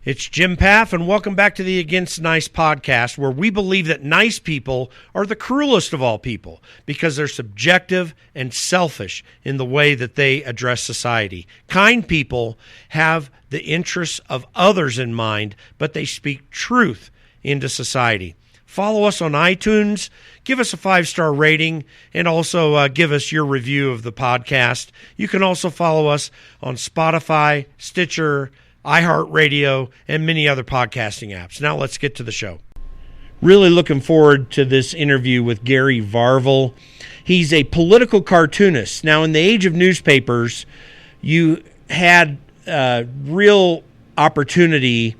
It's Jim Paff, and welcome back to the Against Nice podcast, where we believe that nice people are the cruelest of all people because they're subjective and selfish in the way that they address society. Kind people have the interests of others in mind, but they speak truth into society. Follow us on iTunes, give us a 5-star rating, and also give us your review of the podcast. You can also follow us on Spotify, Stitcher, iHeartRadio, and many other podcasting apps. Now let's get to the show. Really looking forward to this interview with Gary Varvel. He's a political cartoonist. Now, in the age of newspapers, you had real opportunity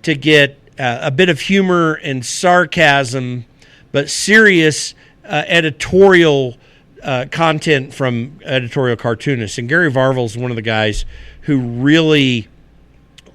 to get a bit of humor and sarcasm, but serious editorial content from editorial cartoonists. And Gary Varvel is one of the guys who really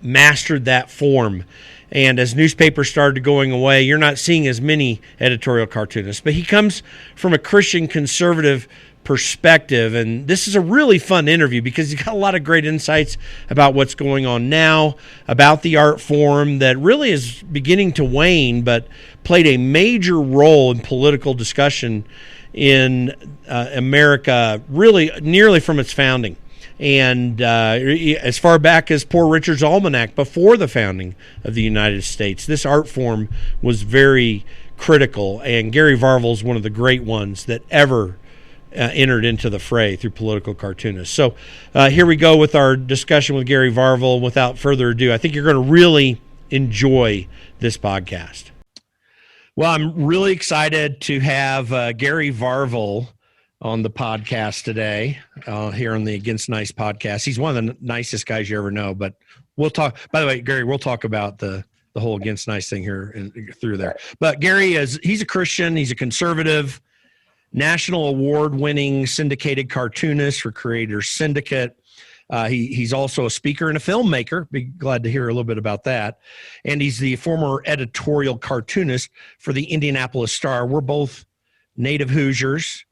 mastered that form. And as newspapers started going away, you're not seeing as many editorial cartoonists. But he comes from a Christian conservative perspective, and this is a really fun interview because he's got a lot of great insights about what's going on now, about the art form that really is beginning to wane, but played a major role in political discussion in America, really nearly from its founding. And as far back as Poor Richard's Almanac, before the founding of the United States, this art form was very critical, and Gary Varvel is one of the great ones that ever entered into the fray through political cartoonists. So here we go with our discussion with Gary Varvel. Without further ado, I think you're going to really enjoy this podcast. Well, I'm really excited to have Gary Varvel on the podcast today, here on the Against Nice podcast. He's one of the nicest guys you ever know, but we'll talk, by the way, Gary, we'll talk about the whole Against Nice thing here and through there. But Gary he's a Christian, he's a conservative, national award-winning syndicated cartoonist for Creators Syndicate. He's also a speaker and a filmmaker. Be glad to hear a little bit about that. And he's the former editorial cartoonist for the Indianapolis Star. We're both native Hoosiers.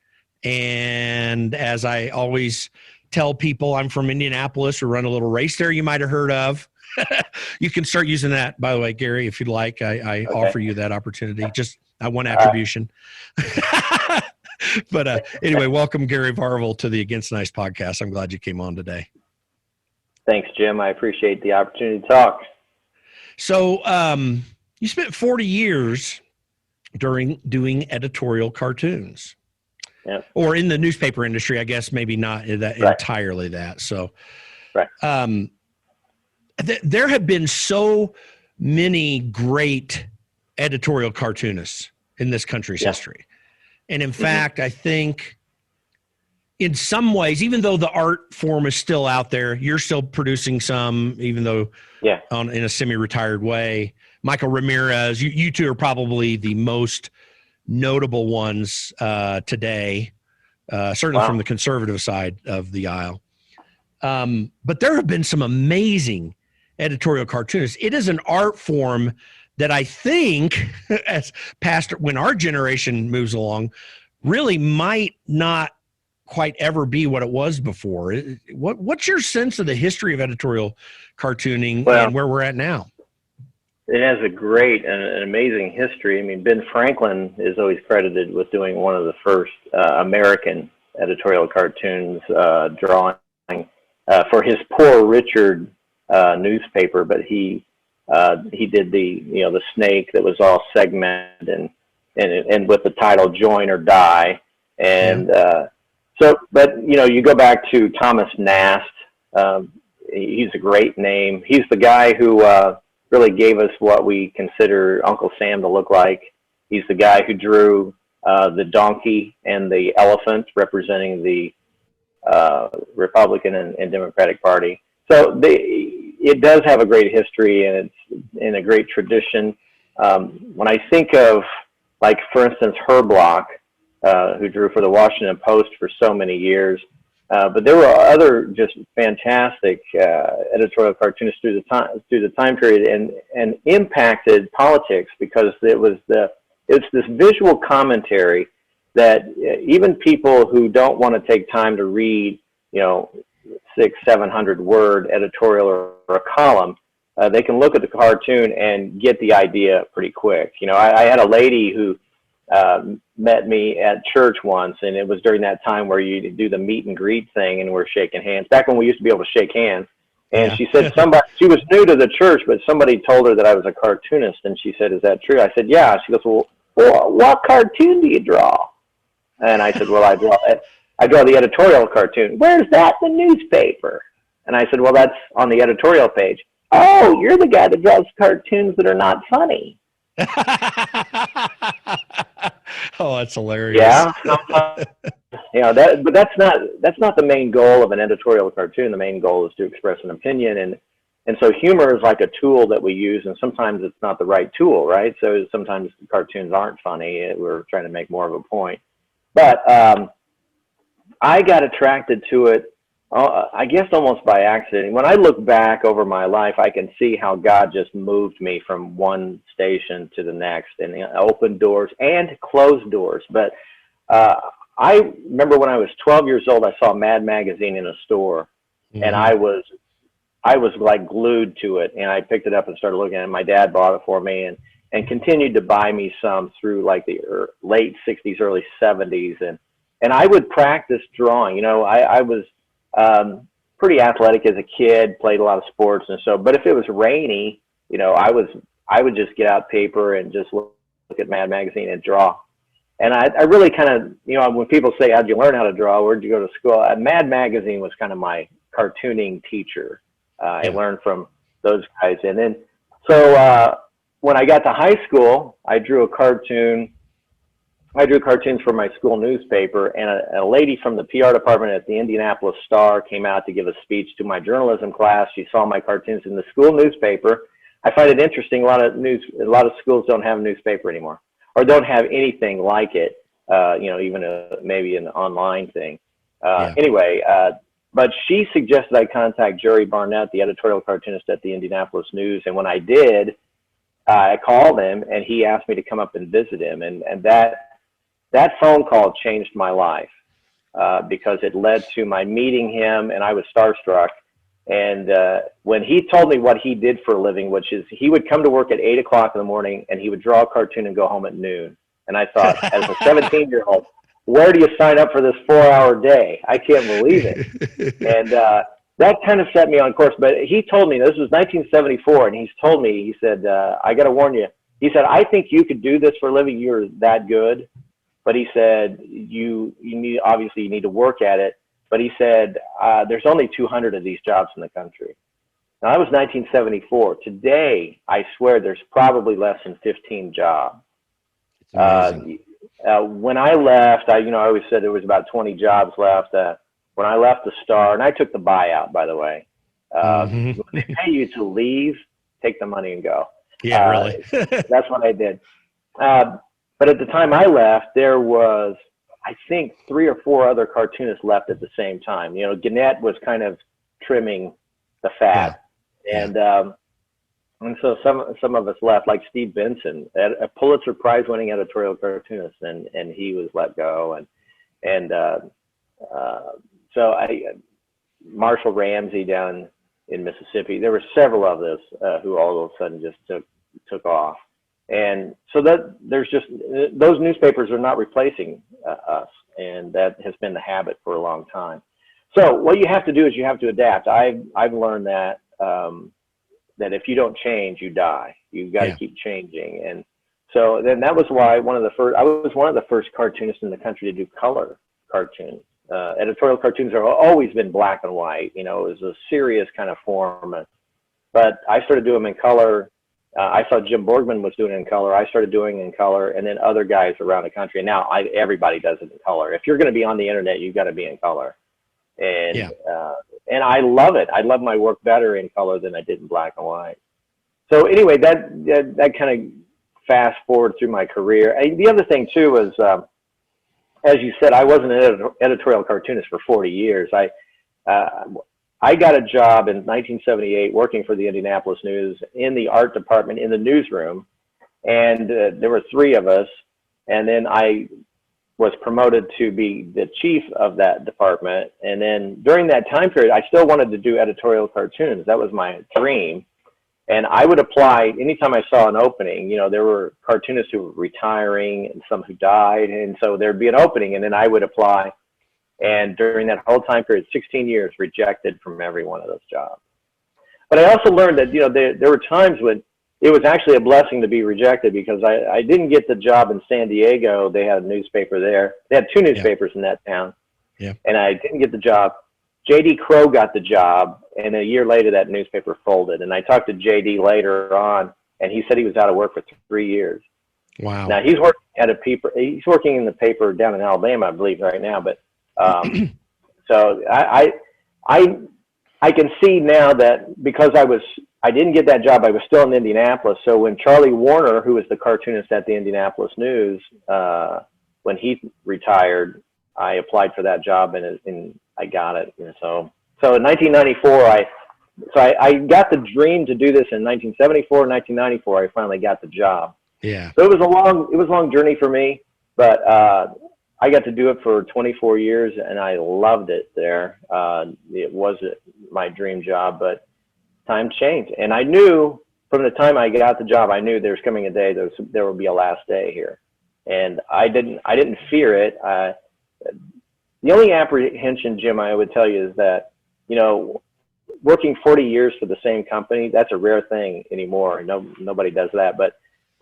And as I always tell people, I'm from Indianapolis. We run a little race there you might have heard of. You can start using that, by the way, Gary, if you'd like. I offer you that opportunity. Just one attribution. But anyway, welcome, Gary Varvel, to the Against Nice podcast. I'm glad you came on today. Thanks, Jim. I appreciate the opportunity to talk. So you spent 40 years doing editorial cartoons. Yeah. Or in the newspaper industry, I guess, maybe not that right. entirely that. So right. There have been so many great editorial cartoonists in this country's history. And in fact, I think in some ways, even though the art form is still out there, you're still producing some, even though in a semi-retired way. Michael Ramirez, you two are probably the most notable ones today, certainly from the conservative side of the aisle. But there have been some amazing editorial cartoonists. It is an art form that I think, when our generation moves along, really might not quite ever be what it was before. What's your sense of the history of editorial cartooning and where we're at now? It has a great and an amazing history. I mean, Ben Franklin is always credited with doing one of the first American editorial cartoons, drawing for his Poor Richard newspaper. But he did the snake that was all segmented and with the title "Join or Die." And but you go back to Thomas Nast. He's a great name. He's the guy who really gave us what we consider Uncle Sam to look like. He's the guy who drew the donkey and the elephant representing the Republican and Democratic Party. So it does have a great history, and it's in a great tradition. When I think of, like, for instance, Herblock, who drew for the Washington Post for so many years, but there were other just fantastic editorial cartoonists through the time period, and impacted politics because it's this visual commentary that even people who don't want to take time to read, 600-700 word editorial or a column, they can look at the cartoon and get the idea pretty quick. You know, I had a lady who met me at church once, and it was during that time where you do the meet and greet thing, and we're shaking hands. Back when we used to be able to shake hands. And she said she was new to the church, but somebody told her that I was a cartoonist, and she said, "Is that true?" I said, "Yeah." She goes, "Well, what cartoon do you draw?" And I said, "Well, I draw the editorial cartoon." "Where's that in the newspaper?" And I said, "Well, that's on the editorial page." "Oh, you're the guy that draws cartoons that are not funny." Oh, that's hilarious. Yeah. But that's not the main goal of an editorial cartoon. The main goal is to express an opinion, and so humor is like a tool that we use, and sometimes it's not the right tool, right? So sometimes cartoons aren't funny. We're trying to make more of a point. But I got attracted to it, I guess almost by accident. When I look back over my life, I can see how God just moved me from one station to the next, and opened doors and closed doors. But I remember when I was 12 years old, I saw Mad Magazine in a store, and I was like glued to it, and I picked it up and started looking at it. My dad bought it for me, and continued to buy me some through like the late 60s, early 70s, and I would practice drawing. You know, I was pretty athletic as a kid, played a lot of sports, and so. But if it was rainy, you know, I would just get out paper and just look at Mad Magazine and draw. And I really kind of, you know, when people say, "How'd you learn how to draw? Where'd you go to school?" Mad Magazine was kind of my cartooning teacher. I learned from those guys. And then, so when I got to high school, I drew cartoons for my school newspaper, and a lady from the PR department at the Indianapolis Star came out to give a speech to my journalism class. She saw my cartoons in the school newspaper. I find it interesting. A lot of schools don't have a newspaper anymore, or don't have anything like it. You know, even maybe an online thing. Anyway, but she suggested I contact Jerry Barnett, the editorial cartoonist at the Indianapolis News, and when I did, I called him, and he asked me to come up and visit him, and that phone call changed my life because it led to my meeting him, and I was starstruck. And when he told me what he did for a living, which is he would come to work at 8 o'clock in the morning, and he would draw a cartoon and go home at noon. And I thought, as a 17-year-old, where do you sign up for this 4-hour day? I can't believe it. And that kind of set me on course. But he told me, this was 1974, and he's told me, he said, "I got to warn you." He said, "I think you could do this for a living. You're that good." But he said, you need to work at it. But he said, "There's only 200 of these jobs in the country." Now, that was 1974. Today, I swear there's probably less than 15 jobs. It's amazing. When I left, I always said there was about 20 jobs left. When I left the Star, and I took the buyout, by the way. When they pay you to leave, take the money and go. Yeah, really. That's what I did. But at the time I left, there was, I think, 3 or 4 other cartoonists left at the same time. You know, Gannett was kind of trimming the fat, and so some of us left, like Steve Benson, a Pulitzer Prize-winning editorial cartoonist, and he was let go, and so Marshall Ramsey down in Mississippi. There were several of us who all of a sudden just took off. And so that there's just, those newspapers are not replacing us, and that has been the habit for a long time. So what you have to do is you have to adapt. I've learned that that if you don't change, you die. You've got to keep changing. And so then that was why I was one of the first cartoonists in the country to do color cartoons. Editorial cartoons have always been black and white. You know, it was a serious kind of form. But I started doing them in color. I saw Jim Borgman was doing it in color. I started doing it in color, and then other guys around the country. And now everybody does it in color. If you're going to be on the internet, you've got to be in color. And I love it. I love my work better in color than I did in black and white. So anyway, that kind of fast forward through my career. And the other thing too was, as you said, I wasn't an editorial cartoonist for 40 years. I got a job in 1978 working for the Indianapolis News in the art department in the newsroom, and there were 3 of us, and then I was promoted to be the chief of that department. And then during that time period, I still wanted to do editorial cartoons. That was my dream. And I would apply anytime I saw an opening. You know, there were cartoonists who were retiring and some who died. And so there'd be an opening, and then I would apply. And during that whole time period, 16 years, rejected from every one of those jobs. But I also learned that, you know, there were times when it was actually a blessing to be rejected, because I didn't get the job in San Diego. They had a newspaper there. They had 2 newspapers in that town. Yeah. And I didn't get the job. J.D. Crowe got the job, and a year later that newspaper folded. And I talked to J.D. later on, and he said he was out of work for 3 years. Wow. Now he's working at a paper. He's working in the paper down in Alabama, I believe, right now. But so I can see now that because I didn't get that job, I was still in Indianapolis. So when Charlie Warner, who was the cartoonist at the Indianapolis News, when he retired, I applied for that job, and I got it. And so in 1994, I got the dream to do this in 1974, 1994. I finally got the job. Yeah. So it was a long journey for me, but I got to do it for 24 years, and I loved it there. It was my dream job, but time changed, and I knew from the time I got the job, I knew there was coming a day there would be a last day here, and I didn't fear it. The only apprehension, Jim, I would tell you is that, you know, working 40 years for the same company, that's a rare thing anymore. Nobody does that. But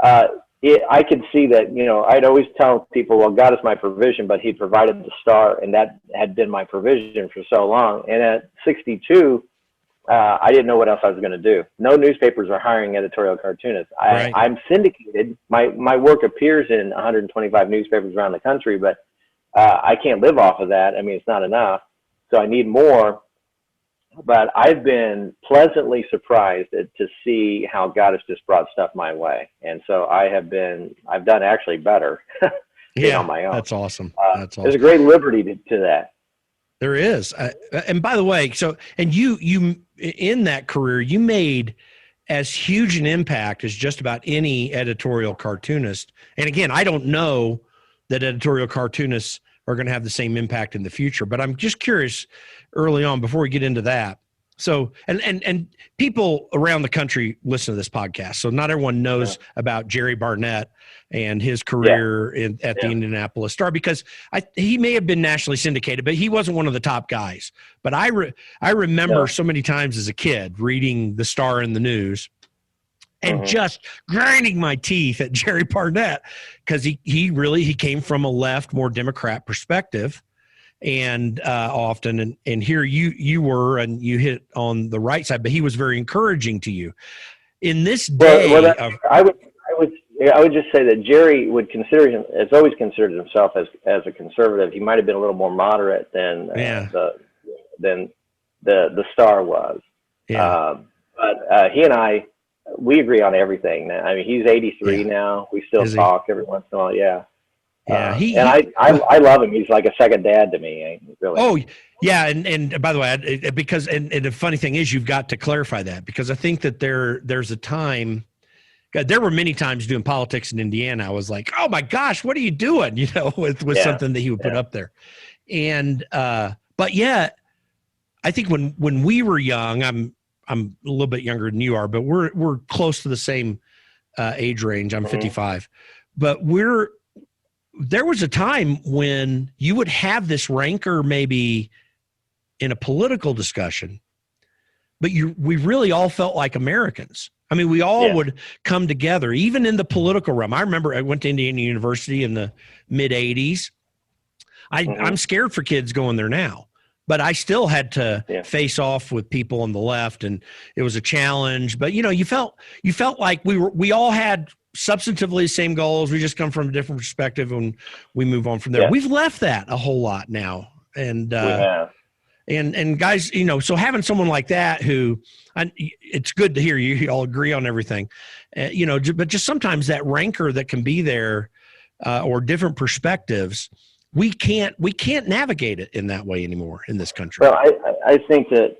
I could see that, you know, I'd always tell people, well, God is my provision, but he provided the Star, and that had been my provision for so long. And at 62, I didn't know what else I was going to do. No newspapers are hiring editorial cartoonists. Right. I'm syndicated. My work appears in 125 newspapers around the country, but I can't live off of that. I mean, it's not enough. So I need more. But I've been pleasantly surprised to see how God has just brought stuff my way. And so I've done actually better on my own. That's awesome. There's a great liberty to that. There is. And by the way, and you in that career, you made as huge an impact as just about any editorial cartoonist. And again, I don't know that editorial cartoonists are going to have the same impact in the future, but I'm just curious early on before we get into that. So, and people around the country listen to this podcast, so not everyone knows about Jerry Barnett and his career at the Indianapolis Star, because he may have been nationally syndicated, but he wasn't one of the top guys. But I remember so many times as a kid reading the Star in the news and just grinding my teeth at Jerry Barnett, because he came from a left, more Democrat perspective. And often, and here you were, and you hit on the right side, but he was very encouraging to you in this day. I would just say that Jerry has always considered himself as a conservative. He might have been a little more moderate than the Star was. Yeah. But he and I, we agree on everything. I mean, he's 83 now. We still talk every once in a while. Yeah. Yeah, I love him. He's like a second dad to me. Really. Oh, yeah, and by the way, because and the funny thing is, you've got to clarify that, because I think that there's a time. God, there were many times doing politics in Indiana, I was like, oh my gosh, what are you doing? You know, with something that he would put up there, and but yeah, I think when we were young, I'm a little bit younger than you are, but we're close to the same age range. I'm 55, but there was a time when you would have this rancor maybe in a political discussion, but we really all felt like Americans. I mean, we all would come together, even in the political realm. I remember I went to Indiana University in the mid 80s. I'm scared for kids going there now, but I still had to face off with people on the left, and it was a challenge. But you know, you felt like we all had substantively the same goals. We just come from a different perspective, and we move on from there. We've left that a whole lot now, and and guys, you know, so having someone like that it's good to hear you all agree on everything, you know, but just sometimes that rancor that can be there, or different perspectives, we can't navigate it in that way anymore in this country. Well, I think that,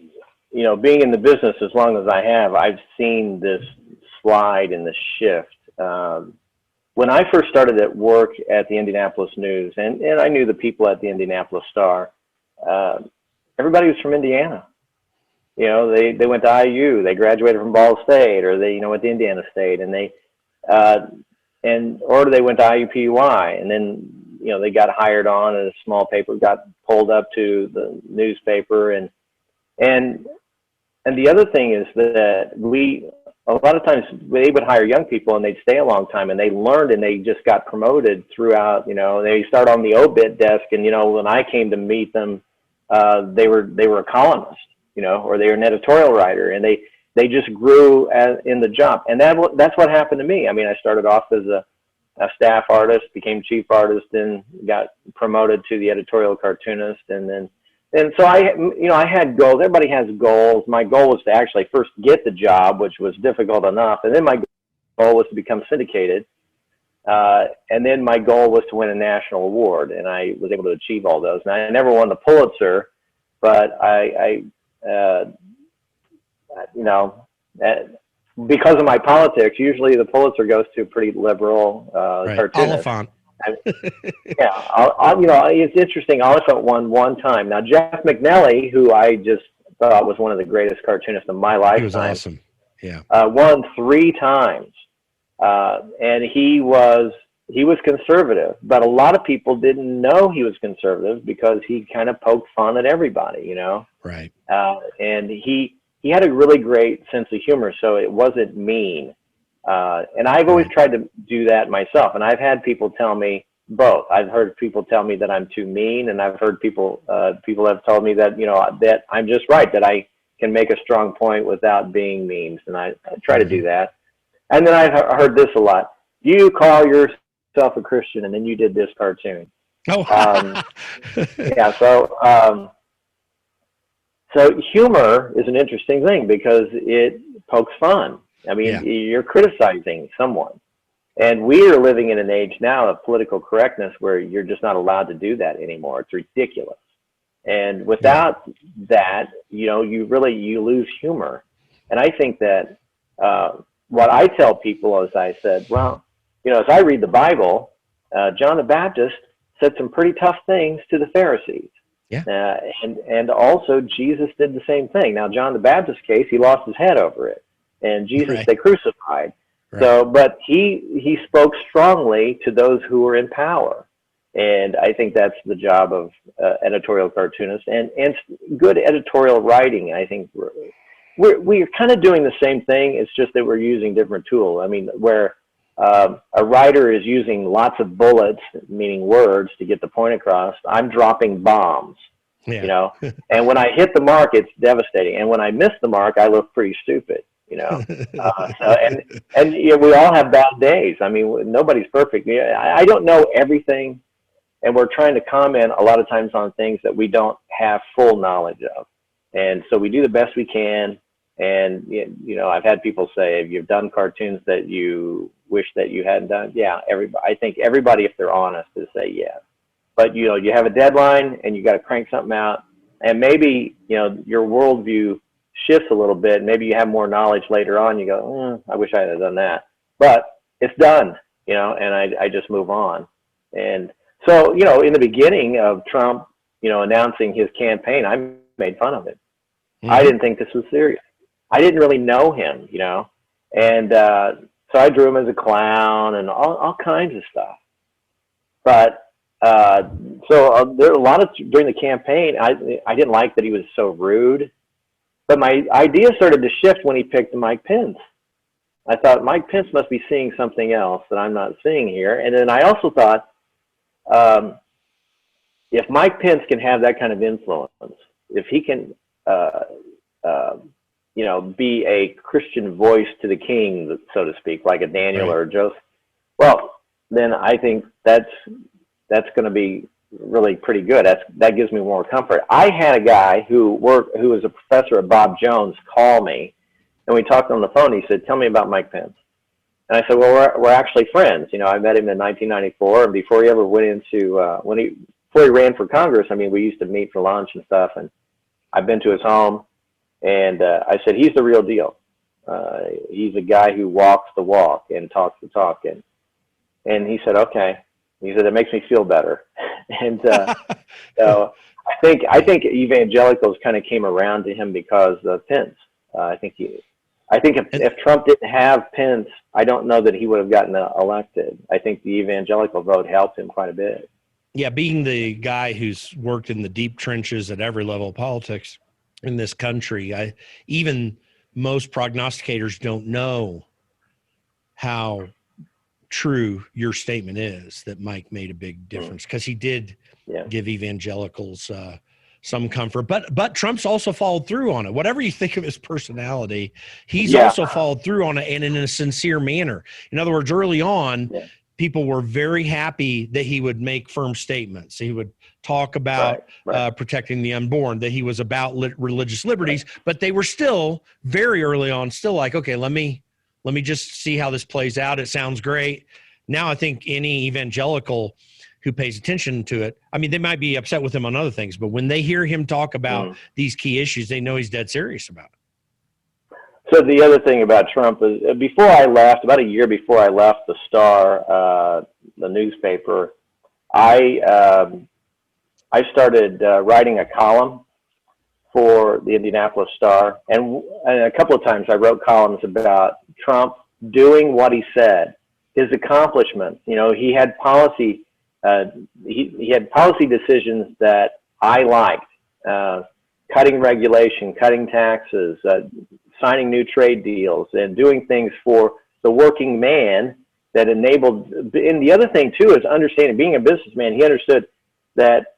you know, being in the business as long as I have, I've seen this slide and the shift. When I first started at work at the Indianapolis News, and I knew the people at the Indianapolis Star, everybody was from Indiana. they went to IU, they graduated from Ball State, or they went to Indiana State, and or they went to IUPUI, and then they got hired on at a small paper, got pulled up to the newspaper, and the other thing is that a lot of times they would hire young people and they'd stay a long time, and they learned and they just got promoted throughout. They start on the obit desk, and when I came to meet them, they were a columnist, or they were an editorial writer, and they just grew in the job. And that's what happened to me. I mean, I started off as a staff artist, became chief artist, and got promoted to the editorial cartoonist, and so I had goals. Everybody has goals. My goal was to actually first get the job, which was difficult enough, and then my goal was to become syndicated, and then my goal was to win a national award, and I was able to achieve all those. And I never won the Pulitzer, but because of my politics, usually the Pulitzer goes to a pretty liberal cartoonist. Oliphant. It's interesting. Oliphant won one time. Now, Jeff McNally, who I just thought was one of the greatest cartoonists of my lifetime, he was awesome. Yeah, won 3 times, and he was conservative. But a lot of people didn't know he was conservative because he kind of poked fun at everybody, Right. And he had a really great sense of humor, so it wasn't mean. And I've always tried to do that myself. And I've had people tell me both. I've heard people tell me that I'm too mean, and I've heard people have told me that, that I'm just right, that I can make a strong point without being mean. And I try to do that. And then I've heard this a lot. You call yourself a Christian, and then you did this cartoon. Oh, yeah. So humor is an interesting thing because it pokes fun. I mean, you're criticizing someone. And we are living in an age now of political correctness where you're just not allowed to do that anymore. It's ridiculous. And without that, you lose humor. And I think that what I tell people is I said, well, as I read the Bible, John the Baptist said some pretty tough things to the Pharisees. Yeah. And also Jesus did the same thing. Now, John the Baptist's case, he lost his head over it. And Jesus they crucified. Right. So, but he spoke strongly to those who were in power. And I think that's the job of editorial cartoonists and good editorial writing. I think we're kind of doing the same thing. It's just that we're using different tools. I mean, where a writer is using lots of bullets, meaning words, to get the point across, I'm dropping bombs. And when I hit the mark, it's devastating. And when I miss the mark, I look pretty stupid. We all have bad days. I mean, nobody's perfect. I don't know everything, and we're trying to comment a lot of times on things that we don't have full knowledge of. And so we do the best we can. And, I've had people say, have you done cartoons that you wish that you hadn't done? Yeah, I think everybody, if they're honest, is say yes. But, you have a deadline and you got to crank something out. And maybe, your worldview shifts a little bit. Maybe you have more knowledge later on. You go, I wish I had done that. But it's done, and I just move on. And so, in the beginning of Trump, announcing his campaign, I made fun of it. Mm-hmm. I didn't think this was serious. I didn't really know him, and so I drew him as a clown and all kinds of stuff. But there were a lot of, during the campaign, I didn't like that he was so rude. But my idea started to shift when he picked Mike Pence. I thought Mike Pence must be seeing something else that I'm not seeing here. And then I also thought, if Mike Pence can have that kind of influence, if he can, be a Christian voice to the king, so to speak, like a Daniel or Joseph, well, then I think that's going to be really pretty good. That gives me more comfort. I had a guy who was a professor at Bob Jones call me, and we talked on the phone. He said, "Tell me about Mike Pence." And I said, "Well, we're actually friends. I met him in 1994, and before he ever went into before he ran for Congress, I mean, we used to meet for lunch and stuff. And I've been to his home, and I said, he's the real deal. He's a guy who walks the walk and talks the talk." And he said, "Okay." He said, "It makes me feel better." And so I think evangelicals kind of came around to him because of Pence. I think if Trump didn't have Pence, I don't know that he would have gotten elected. I think the evangelical vote helped him quite a bit. Yeah, being the guy who's worked in the deep trenches at every level of politics in this country, even most prognosticators don't know how true your statement is that Mike made a big difference, because he did give evangelicals some comfort. But Trump's also followed through on it. Whatever you think of his personality, he's also followed through on it, and in a sincere manner. In other words, early on, people were very happy that he would make firm statements. He would talk about protecting the unborn, that he was about religious liberties, but they were still very early on, still like, okay, let me just see how this plays out. It sounds great. Now I think any evangelical who pays attention to it, I mean, they might be upset with him on other things, but when they hear him talk about these key issues, they know he's dead serious about it. So the other thing about Trump is, before I left, about a year before I left the Star, the newspaper, I started writing a column for the Indianapolis Star, and a couple of times I wrote columns about Trump doing what he said, his accomplishments. You know, he had policy, he had policy decisions that I liked, cutting regulation, cutting taxes, signing new trade deals, and doing things for the working man that enabled. And the other thing too is understanding, being a businessman, he understood that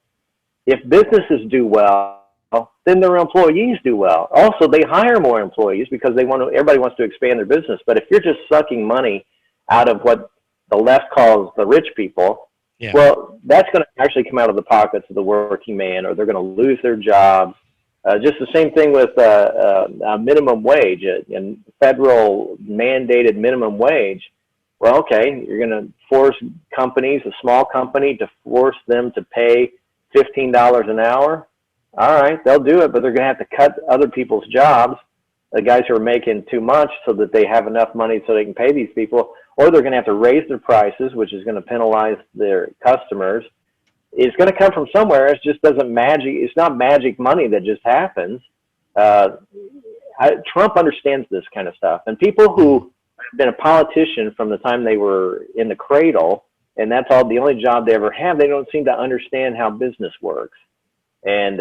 if businesses do well, then their employees do well. Also, they hire more employees because everybody wants to expand their business. But if you're just sucking money out of what the left calls the rich people, well, that's going to actually come out of the pockets of the working man, or they're going to lose their jobs. Just the same thing with a minimum wage, and federal mandated minimum wage. Well, okay, you're going to force companies, a small company, to force them to pay $15 an hour. All right, they'll do it, but they're going to have to cut other people's jobs, the guys who are making too much, so that they have enough money so they can pay these people, or they're going to have to raise their prices, which is going to penalize their customers. It's going to come from somewhere. It just doesn't magic. It's not magic money that just happens. Trump understands this kind of stuff, and people who have been a politician from the time they were in the cradle, and that's the only job they ever have, they don't seem to understand how business works. And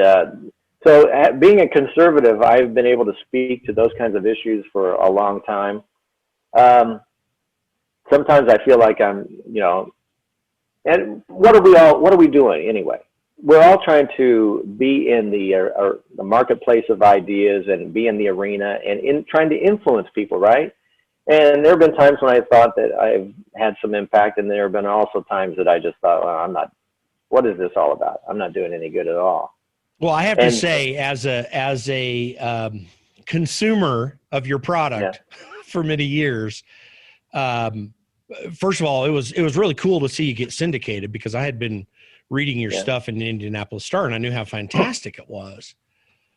so being a conservative, I've been able to speak to those kinds of issues for a long time. Sometimes I feel like I'm, and what are we doing anyway? We're all trying to be in the marketplace of ideas and be in the arena and trying to influence people, right? And there have been times when I thought that I've had some impact, and there have been also times that I just thought, well, what is this all about? I'm not doing any good at all. Well, I have to say, as a consumer of your product for many years, first of all, it was really cool to see you get syndicated, because I had been reading your stuff in the Indianapolis Star, and I knew how fantastic it was.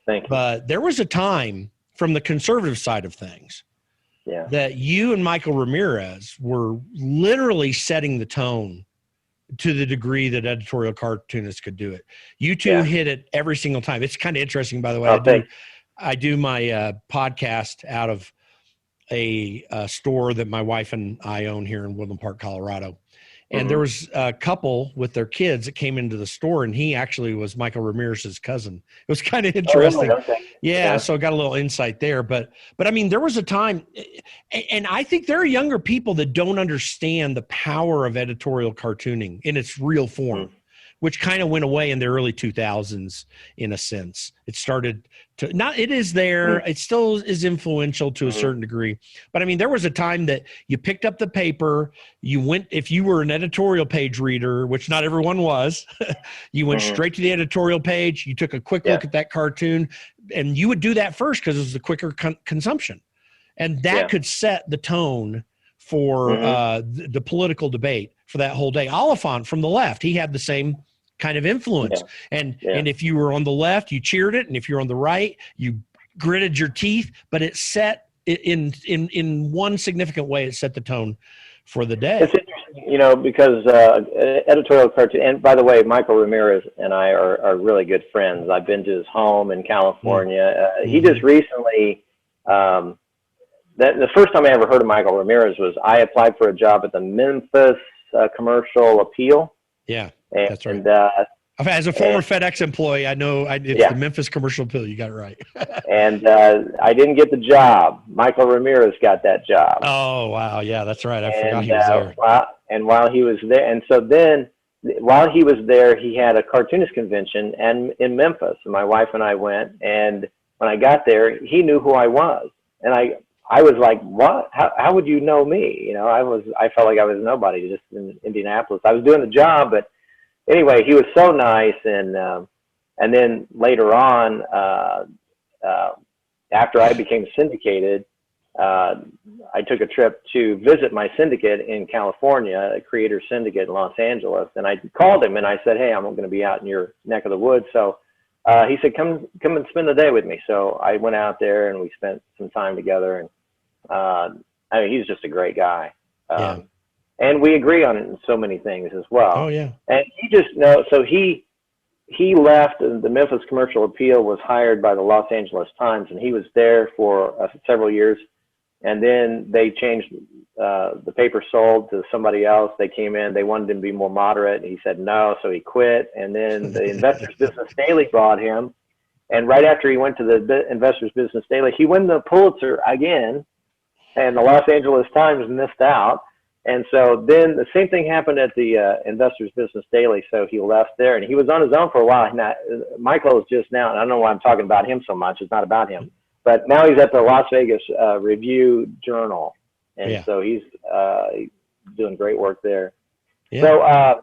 Thank you. But there was a time from the conservative side of things that you and Michael Ramirez were literally setting the tone to the degree that editorial cartoonists could do it. You two hit it every single time. It's kind of interesting, by the way. I do my podcast out of a store that my wife and I own here in Woodland Park, Colorado. And there was a couple with their kids that came into the store, and he actually was Michael Ramirez's cousin. It was kind of interesting. Oh, really? Okay. So I got a little insight there. But I mean, there was a time, and I think there are younger people that don't understand the power of editorial cartooning in its real form, which kind of went away in the early 2000s in a sense. It started to it is there. It still is influential to a certain degree. But I mean, there was a time that you picked up the paper, if you were an editorial page reader, which not everyone was, you went straight to the editorial page, you took a quick look at that cartoon, and you would do that first because it was the quicker consumption. And that could set the tone for the political debate for that whole day. Oliphant from the left, he had the same kind of influence. And if you were on the left, you cheered it. And if you're on the right, you gritted your teeth, but it set in one significant way, it set the tone for the day. because editorial cartoon, and by the way, Michael Ramirez and I are really good friends. I've been to his home in California. He just recently, the first time I ever heard of Michael Ramirez was I applied for a job at the Memphis Commercial Appeal. Yeah, and, that's right. And, as a former FedEx employee, I know it's the Memphis Commercial Appeal. You got it right. And I didn't get the job. Michael Ramirez got that job. Oh, wow. Yeah, that's right. I forgot he was there. While he was there, and so then while he was there, he had a cartoonist convention in Memphis, and my wife and I went. And when I got there, he knew who I was, and I was like, "What? How would you know me?" I felt like I was nobody, just in Indianapolis. I was doing the job, but anyway, he was so nice, and then later on, after I became syndicated, I took a trip to visit my syndicate in California, Creators Syndicate in Los Angeles, and I called him and I said, "Hey, I'm going to be out in your neck of the woods." So he said, "Come and spend the day with me." So I went out there and we spent some time together, and he's just a great guy. And we agree on it in so many things as well. Oh yeah. And so he left, and the Memphis Commercial Appeal was hired by the Los Angeles Times, and he was there for several years. And then they changed, the paper sold to somebody else. They came in, they wanted him to be more moderate. And he said no, so he quit. And then the Investors Business Daily bought him. And right after he went to the Investors Business Daily, he won the Pulitzer again, and the Los Angeles Times missed out. And so then the same thing happened at the Investors Business Daily. So he left there, and he was on his own for a while. Now, Michael is just now, and I don't know why I'm talking about him so much. It's not about him. But now he's at the Las Vegas Review Journal. And so he's doing great work there. Yeah. So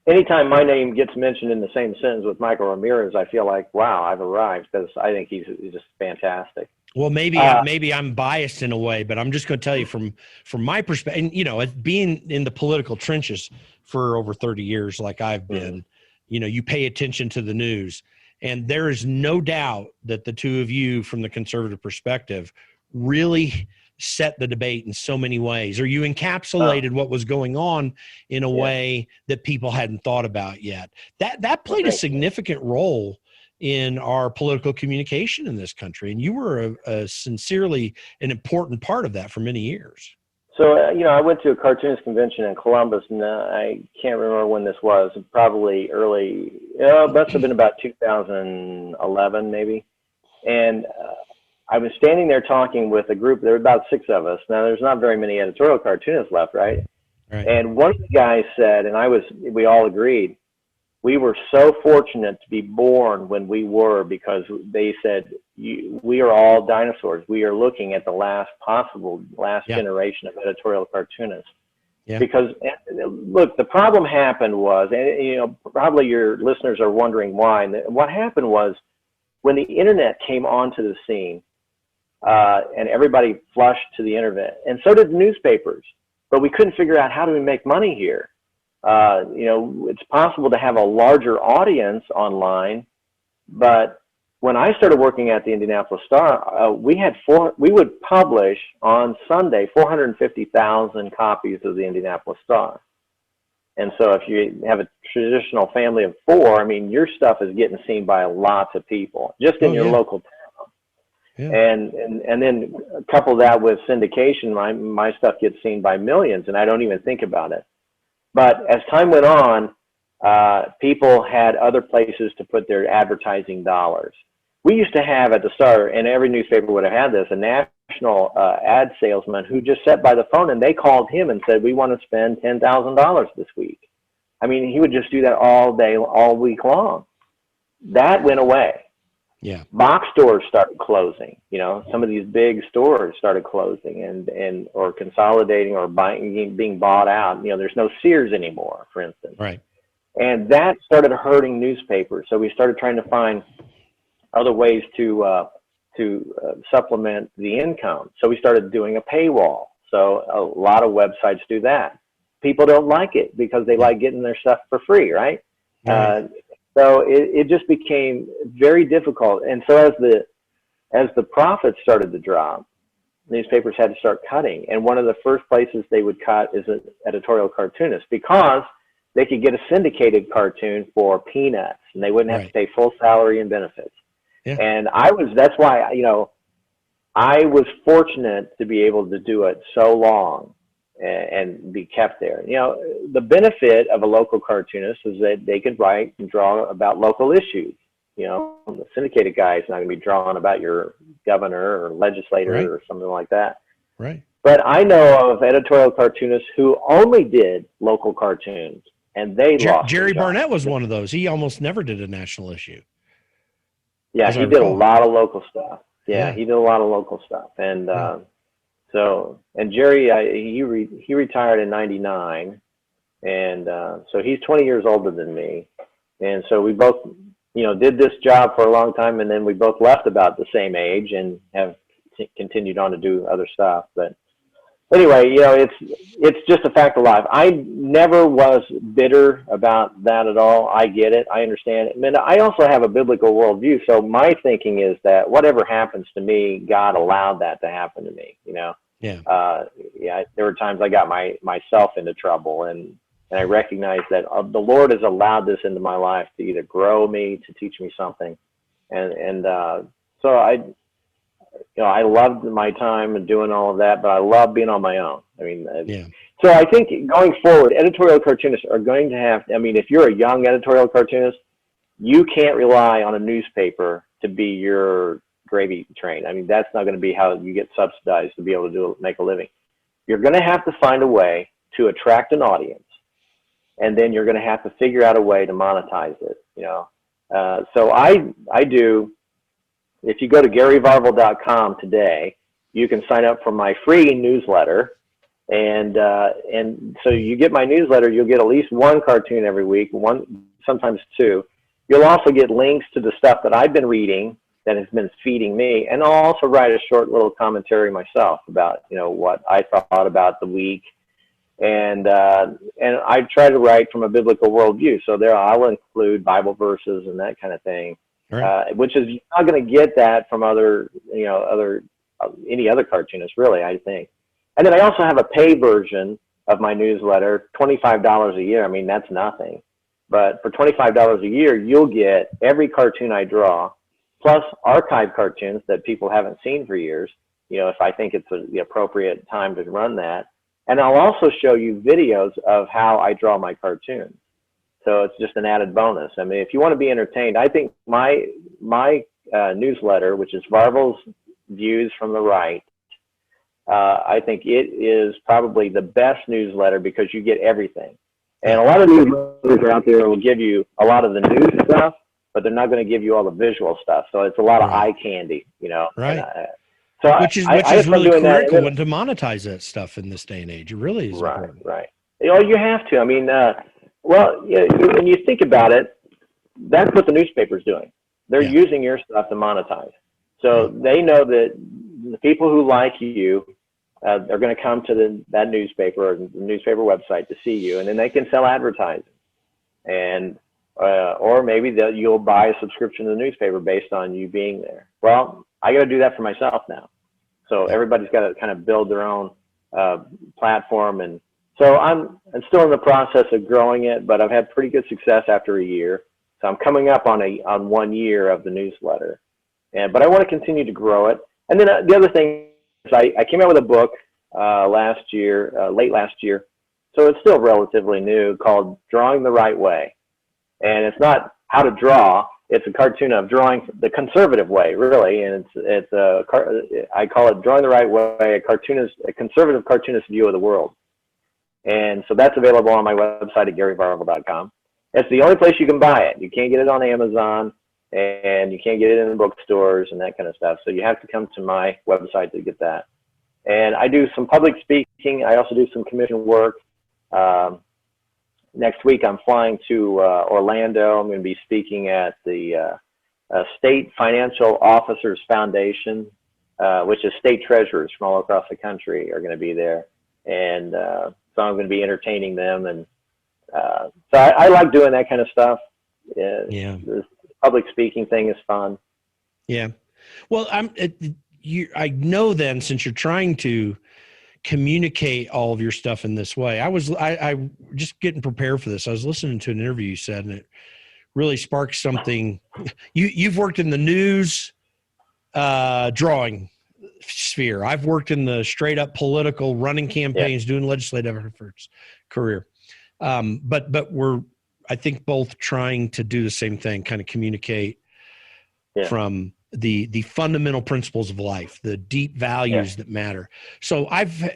anytime my name gets mentioned in the same sentence with Michael Ramirez, I feel like, wow, I've arrived, because I think he's just fantastic. Well, maybe I'm biased in a way, but I'm just going to tell you from my perspective, and, being in the political trenches for over 30 years, like I've been, you pay attention to the news, and there is no doubt that the two of you, from the conservative perspective, really set the debate in so many ways, or you encapsulated what was going on in a way that people hadn't thought about yet. That played a significant role in our political communication in this country. And you were a sincerely an important part of that for many years. So, I went to a cartoonist convention in Columbus, and I can't remember when this was, probably early, it must have been about 2011 maybe. And I was standing there talking with a group, there were about 6 of us. Now, there's not very many editorial cartoonists left, right? And one of the guys said, and we all agreed, we were so fortunate to be born when we were, because they said, we are all dinosaurs. We are looking at the last generation of editorial cartoonists. Yeah. Because, look, the problem happened was, and probably your listeners are wondering why. And what happened was, when the internet came onto the scene, and everybody flushed to the internet, and so did the newspapers, but we couldn't figure out, how do we make money here? It's possible to have a larger audience online, but when I started working at the Indianapolis Star, we would publish on Sunday 450,000 copies of the Indianapolis Star. And so if you have a traditional family of 4, your stuff is getting seen by lots of people just in your local town. Yeah. And then couple that with syndication, my stuff gets seen by millions, and I don't even think about it. But as time went on, people had other places to put their advertising dollars. We used to have at the Star, and every newspaper would have had this, a national ad salesman who just sat by the phone, and they called him and said, "We want to spend $10,000 this week." He would just do that all day, all week long. That went away. Yeah. Box stores started closing. Some of these big stores started closing and or consolidating or being bought out. There's no Sears anymore, for instance. Right. And that started hurting newspapers. So we started trying to find other ways to supplement the income. So we started doing a paywall. So a lot of websites do that. People don't like it because they like getting their stuff for free, right? So it just became very difficult. And so as the profits started to drop, newspapers had to start cutting. And one of the first places they would cut is an editorial cartoonist, because they could get a syndicated cartoon for peanuts and they wouldn't have to pay full salary and benefits. Yeah. And that's why, I was fortunate to be able to do it so long and be kept there. The benefit of a local cartoonist is that they could write and draw about local issues. The syndicated guy is not going to be drawing about your governor or legislator or something like that. Right. But I know of editorial cartoonists who only did local cartoons, and they lost. Jerry Barnett was one of those. He almost never did a national issue. Yeah, he did a lot of local stuff. Yeah, he did a lot of local stuff. And and Jerry, he retired in '99, and so he's 20 years older than me. And so we both, did this job for a long time, and then we both left about the same age and have continued on to do other stuff. But anyway, it's just a fact of life. I never was bitter about that at all. I get it. I understand it. I mean, I also have a biblical worldview. So my thinking is that whatever happens to me, God allowed that to happen to me, Yeah. There were times I got myself into trouble, and I recognize that the Lord has allowed this into my life to either grow me, to teach me something. And so I loved my time and doing all of that, but I love being on my own. I mean, So I think going forward, editorial cartoonists are going to have, if you're a young editorial cartoonist, you can't rely on a newspaper to be your gravy train. I mean, that's not going to be how you get subsidized to be able to make a living. You're going to have to find a way to attract an audience, and then you're going to have to figure out a way to monetize it, So I do. If you go to GaryVarvel.com today, you can sign up for my free newsletter. And so you get my newsletter, you'll get at least one cartoon every week, sometimes two. You'll also get links to the stuff that I've been reading that has been feeding me. And I'll also write a short little commentary myself about, what I thought about the week. And I try to write from a biblical worldview. So I'll include Bible verses and that kind of thing. Right. Which is, you're not going to get that from any other cartoonist, really, I think. And then I also have a pay version of my newsletter, $25 a year. I mean, that's nothing. But for $25 a year, you'll get every cartoon I draw, plus archive cartoons that people haven't seen for years, if I think it's the appropriate time to run that. And I'll also show you videos of how I draw my cartoons. So it's just an added bonus. I mean, if you want to be entertained, I think my newsletter, which is Varvel's Views from the Right, I think it is probably the best newsletter because you get everything. And a lot of newsletters out there will give you a lot of the news stuff, but they're not going to give you all the visual stuff. So it's a lot of eye candy, Right. Which is really critical to monetize that stuff in this day and age. It really is important. Right. You have to. I mean, when you think about it, that's what the newspaper's doing. They're using your stuff to monetize. So they know that the people who like you are going to come to that newspaper or the newspaper website to see you, and then they can sell advertising. And or maybe you'll buy a subscription to the newspaper based on you being there. Well, I got to do that for myself now. So everybody's got to kind of build their own platform, and so I'm still in the process of growing it, but I've had pretty good success after a year. So I'm coming up on 1 year of the newsletter, but I want to continue to grow it. And then the other thing is I came out with a book late last year, so it's still relatively new, called Drawing the Right Way. And it's not how to draw; it's a cartoon of drawing the conservative way, really. And I call it Drawing the Right Way, a conservative cartoonist view of the world. And so that's available on my website at GaryVarvel.com. It's the only place you can buy it. You can't get it on Amazon, and you can't get it in the bookstores and that kind of stuff. So you have to come to my website to get that. And I do some public speaking. I also do some commission work. Next week, I'm flying to Orlando. I'm going to be speaking at the State Financial Officers Foundation, which is state treasurers from all across the country are going to be there. And so I'm going to be entertaining them. And so I like doing that kind of stuff. The public speaking thing is fun. Yeah. Well, I know then, since you're trying to communicate all of your stuff in this way, I just getting prepared for this. I was listening to an interview you said, and it really sparked something. You've worked in the news, drawing sphere. I've worked in the straight up political running campaigns, doing legislative efforts career. But we're, I think, both trying to do the same thing, kind of communicate from the fundamental principles of life, the deep values that matter. So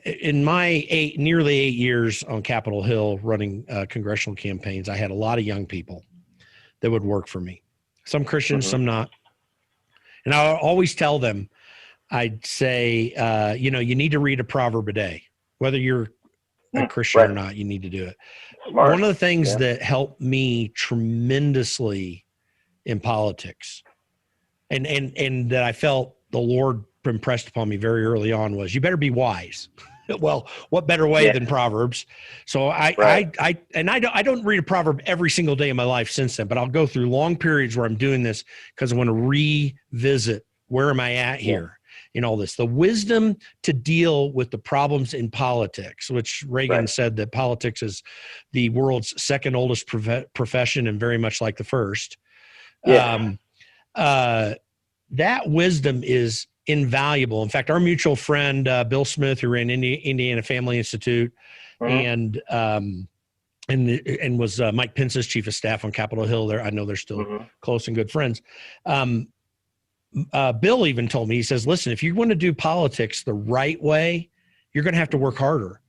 in my nearly 8 years on Capitol Hill running congressional campaigns, I had a lot of young people that would work for me, some Christians, some not. And I always tell them, I'd say, you need to read a proverb a day, whether you're a Christian or not, you need to do it. Smart. One of the things that helped me tremendously in politics and that I felt the Lord impressed upon me very early on was, you better be wise. Well, what better way than Proverbs? So I don't read a proverb every single day of my life since then, but I'll go through long periods where I'm doing this because I want to revisit, where am I at here in all this? The wisdom to deal with the problems in politics, which Reagan said that politics is the world's second oldest profession and very much like the first. That wisdom is invaluable. In fact, our mutual friend, Bill Smith, who ran Indiana Family Institute and was Mike Pence's chief of staff on Capitol Hill there. I know they're still close and good friends. Bill even told me, he says, listen, if you want to do politics the right way, you're going to have to work harder.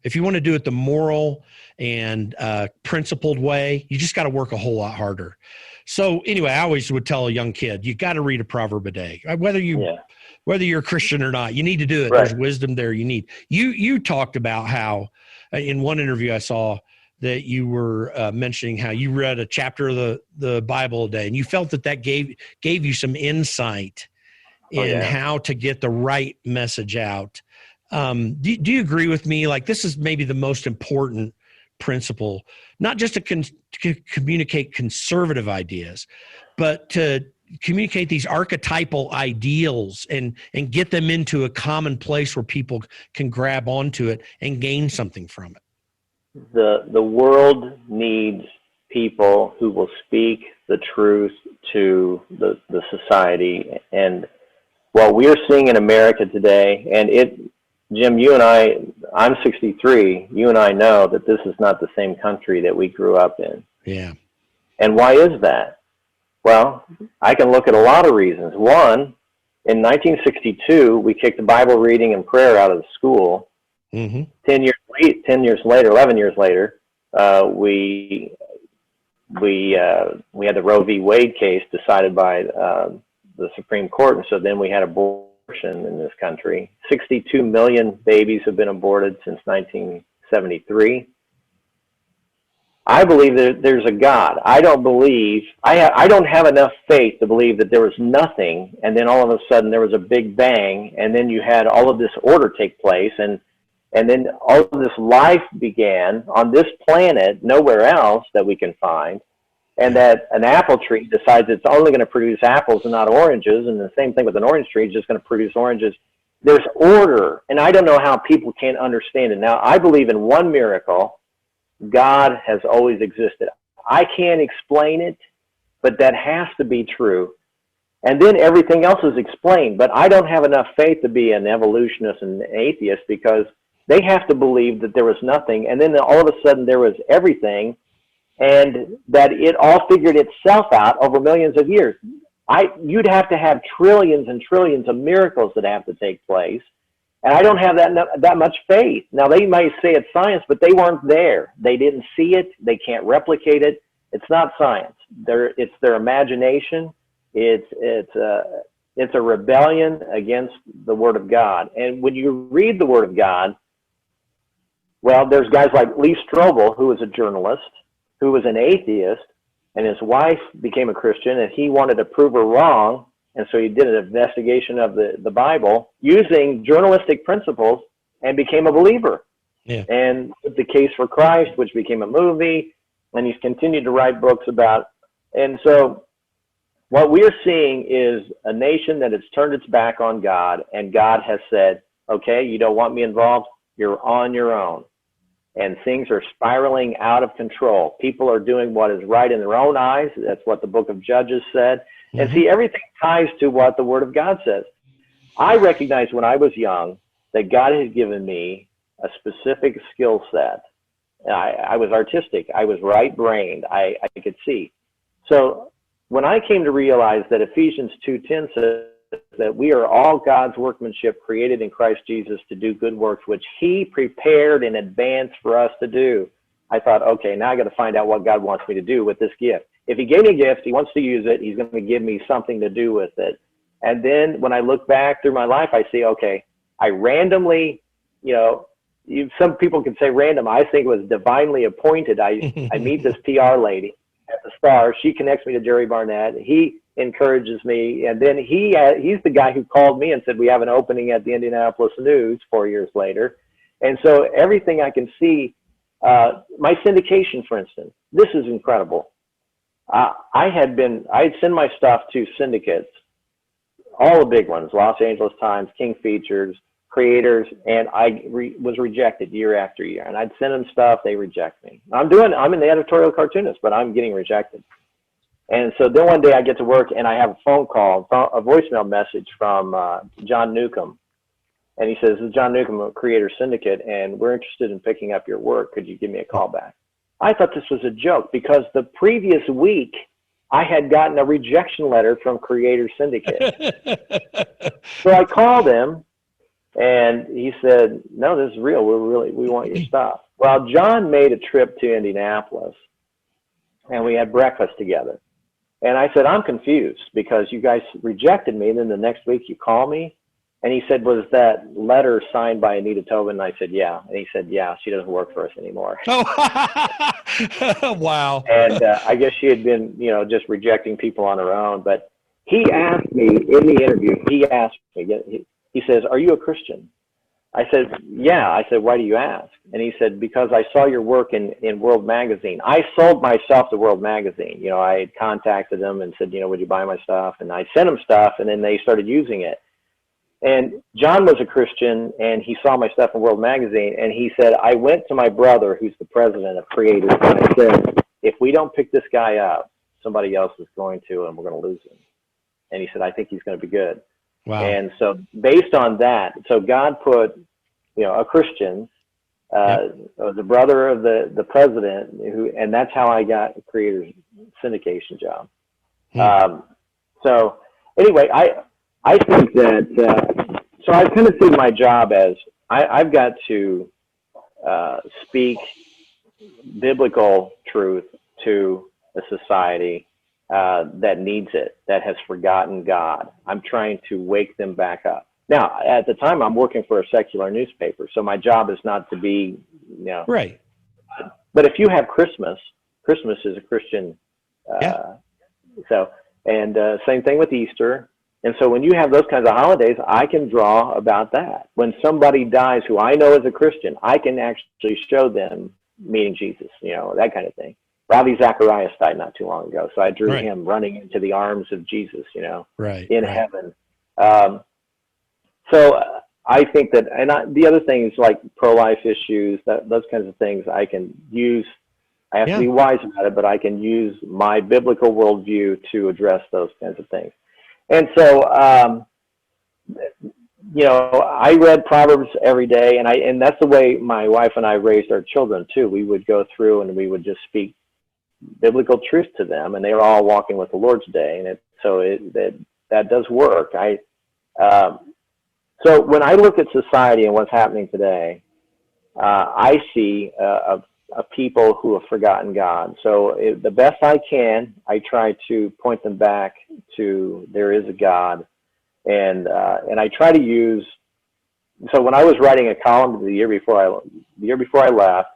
If you want to do it the moral and principled way, you just got to work a whole lot harder. So anyway, I always would tell a young kid, you got to read a proverb a day, whether you're a Christian or not. You need to do it. There's wisdom there. You talked about how in one interview I saw that you were mentioning how you read a chapter of the Bible a day, and you felt that gave you some insight in how to get the right message out. Do you agree with me? Like, this is maybe the most important principle, not just to communicate conservative ideas, but to communicate these archetypal ideals and get them into a common place where people can grab onto it and gain something from it. The world needs people who will speak the truth to the society. And what we're seeing in America today, and Jim, you and I'm 63, you and I know that this is not the same country that we grew up in. Yeah. And why is that? Well, I can look at a lot of reasons. One, in 1962, we kicked the Bible reading and prayer out of the school. 11 years later, we had the Roe v. Wade case decided by the Supreme Court, and so then we had abortion in this country. 62 million babies have been aborted since 1973. I believe that there's a God. I don't have enough faith to believe that there was nothing, and then all of a sudden there was a big bang, and then you had all of this order take place, and then all of this life began on this planet, nowhere else that we can find, and that an apple tree decides it's only going to produce apples and not oranges, and the same thing with an orange tree, it's just going to produce oranges. There's order, and I don't know how people can't understand it. Now, I believe in one miracle. God has always existed. I can't explain it, but that has to be true. And then everything else is explained, but I don't have enough faith to be an evolutionist and an atheist, because they have to believe that there was nothing, and then all of a sudden there was everything, and that it all figured itself out over millions of years. You'd have to have trillions and trillions of miracles that have to take place, and I don't have that much faith. Now, they might say it's science, but they weren't there. They didn't see it. They can't replicate it. It's not science. It's their imagination. It's a rebellion against the Word of God. And when you read the Word of God, well, there's guys like Lee Strobel, who was a journalist, who was an atheist, and his wife became a Christian, and he wanted to prove her wrong, and so he did an investigation of the Bible using journalistic principles and became a believer. Yeah. And The Case for Christ, which became a movie, and he's continued to write books about. And so What we're seeing is a nation that has turned its back on God, and God has said, okay, you don't want me involved? You're on your own. And things are spiraling out of control. People are doing what is right in their own eyes. That's what the book of Judges said. Mm-hmm. And see, everything ties to what the Word of God says. I recognized when I was young that God had given me a specific skill set. I was artistic. I was right-brained. I could see. So when I came to realize that Ephesians 2:10 says that we are all God's workmanship created in Christ Jesus to do good works, which he prepared in advance for us to do, I thought, okay, now I got to find out what God wants me to do with this gift. If he gave me a gift, he wants to use it. He's going to give me something to do with it. And then when I look back through my life, I see, okay, I randomly, some people can say random. I think it was divinely appointed. I meet this PR lady at the Star. She connects me to Jerry Barnett. He encourages me. And then he's the guy who called me and said, we have an opening at the Indianapolis News 4 years later. And so everything I can see, my syndication, for instance, this is incredible. I'd send my stuff to syndicates, all the big ones, Los Angeles Times, King Features, Creators, and I was rejected year after year. And I'd send them stuff, they reject me. I'm in the editorial cartoonist, but I'm getting rejected. And so then one day I get to work and I have a phone call, a voicemail message from John Newcomb. And he says, this is John Newcomb of Creators Syndicate, and we're interested in picking up your work. Could you give me a call back? I thought this was a joke because the previous week I had gotten a rejection letter from Creators Syndicate. So I called him and he said, no, this is real. We want your stuff. Well, John made a trip to Indianapolis and we had breakfast together. And I said, I'm confused because you guys rejected me. And then the next week you call me. And he said, was that letter signed by Anita Tobin? And I said, yeah. And he said, yeah, she doesn't work for us anymore. Oh, wow. And I guess she had been, just rejecting people on her own. But he asked me in the interview, he says, are you a Christian? I said, yeah. I said, why do you ask? And he said, because I saw your work in World Magazine. I sold myself to World Magazine. I had contacted them and said, would you buy my stuff? And I sent them stuff, and then they started using it. And John was a Christian, and he saw my stuff in World Magazine, and he said, I went to my brother, who's the president of Creators, and I said, if we don't pick this guy up, somebody else is going to, and we're going to lose him. And he said, I think he's going to be good. Wow. And so based on that, so God put, a Christian, the brother of the president, and that's how I got a Creators syndication job. So anyway, I think that, so I kind of see my job as I've got to speak biblical truth to a society that needs it, that has forgotten God. I'm trying to wake them back up. Now, at the time, I'm working for a secular newspaper, so my job is not to be, Right. But if you have Christmas is a Christian, same thing with Easter. And so when you have those kinds of holidays, I can draw about that. When somebody dies who I know is a Christian, I can actually show them meeting Jesus, that kind of thing. Ravi Zacharias died not too long ago, so I drew him running into the arms of Jesus, in heaven. So I think that, and the other things like pro-life issues, those kinds of things I can use. I have to be wise about it, but I can use my biblical worldview to address those kinds of things. And so, I read Proverbs every day, and that's the way my wife and I raised our children too. We would go through and we would just speak biblical truth to them, and they were all walking with the Lord today. And that does work. So when I look at society and what's happening today, I see a people who have forgotten God. So the best I can, I try to point them back to there is a God, and I try to use. So when I was writing a column the year before I left,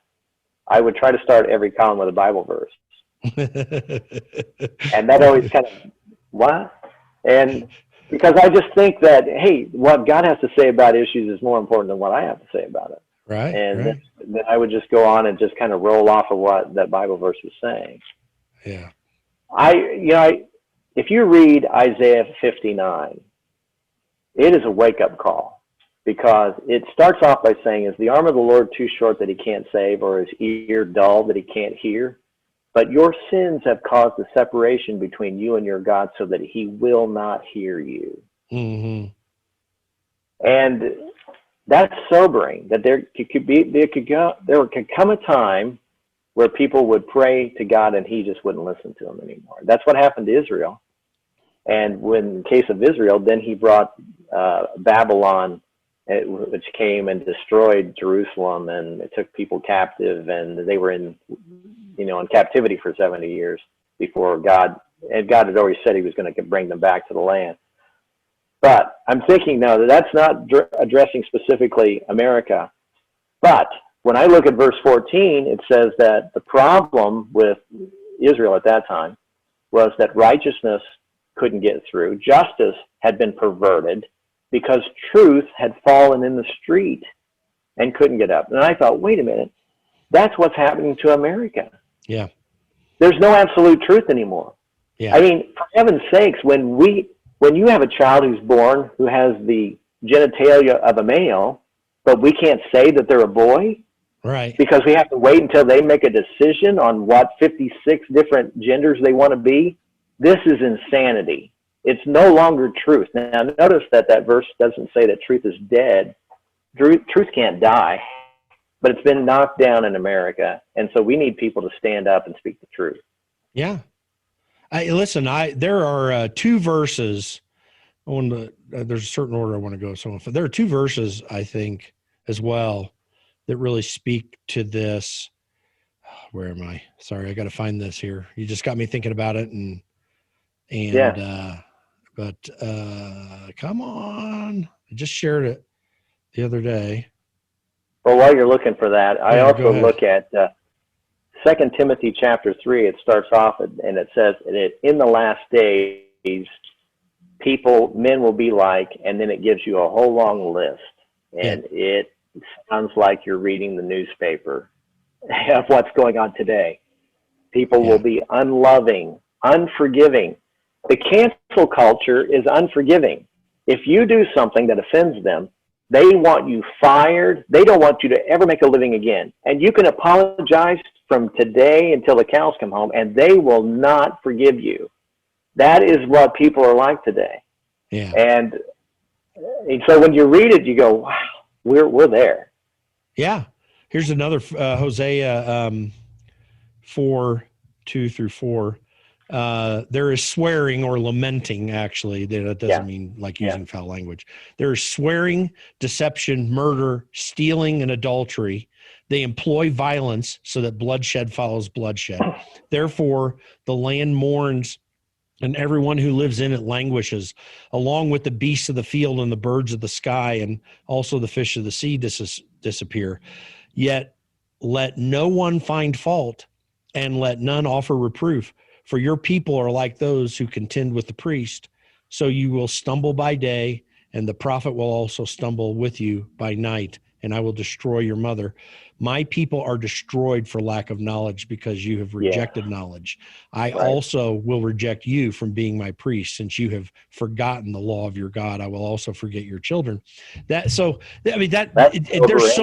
I would try to start every column with a Bible verse, and that always kind of what and. Because I just think that, hey, what God has to say about issues is more important than what I have to say about it. Right. And then I would just go on and just kind of roll off of what that Bible verse was saying. Yeah. if you read Isaiah 59, it is a wake-up call, because it starts off by saying, is the arm of the Lord too short that he can't save, or his ear dull that he can't hear? But your sins have caused a separation between you and your God, so that he will not hear you. Mm-hmm. And that's sobering, that there could come a time where people would pray to God and he just wouldn't listen to them anymore. That's what happened to Israel. And when, in the case of Israel, then he brought Babylon, which came and destroyed Jerusalem, and it took people captive, and they were in captivity for 70 years before God had already said he was going to bring them back to the land. But I'm thinking now that that's not addressing specifically America. But when I look at verse 14, it says that the problem with Israel at that time was that righteousness couldn't get through. Justice had been perverted because truth had fallen in the street and couldn't get up. And I thought, wait a minute, that's what's happening to America. Yeah. There's no absolute truth anymore. Yeah. I mean, for heaven's sakes, when you have a child who's born who has the genitalia of a male, but we can't say that they're a boy, right? Because we have to wait until they make a decision on what 56 different genders they want to be. This is insanity. It's no longer truth. Now, notice that verse doesn't say that truth is dead. Truth can't die, but it's been knocked down in America. And so we need people to stand up and speak the truth. Yeah. There are two verses. There's a certain order I want to go. So there are two verses, I think, as well, that really speak to this. Where am I? Sorry, I got to find this here. You just got me thinking about it, but come on, I just shared it the other day. Well, while you're looking for that, I also look at 2 Timothy chapter 3. It starts off and it says that in the last days, men will be like, and then it gives you a whole long list, and it sounds like you're reading the newspaper of what's going on today. People will be unloving, unforgiving. The cancel culture is unforgiving. If you do something that offends them, they want you fired. They don't want you to ever make a living again. And you can apologize from today until the cows come home, and they will not forgive you. That is what people are like today. Yeah. And so when you read it, you go, wow, we're there. Yeah. Here's another Hosea 4:2-4. There is swearing or lamenting, actually. That doesn't mean like using foul language. There is swearing, deception, murder, stealing, and adultery. They employ violence so that bloodshed follows bloodshed. Therefore, the land mourns, and everyone who lives in it languishes, along with the beasts of the field and the birds of the sky, and also the fish of the sea disappear. Yet let no one find fault, and let none offer reproof. For your people are like those who contend with the priest. So you will stumble by day, and the prophet will also stumble with you by night, and I will destroy your mother. My people are destroyed for lack of knowledge, because you have rejected knowledge. I also will reject you from being my priest, since you have forgotten the law of your God. I will also forget your children. There's so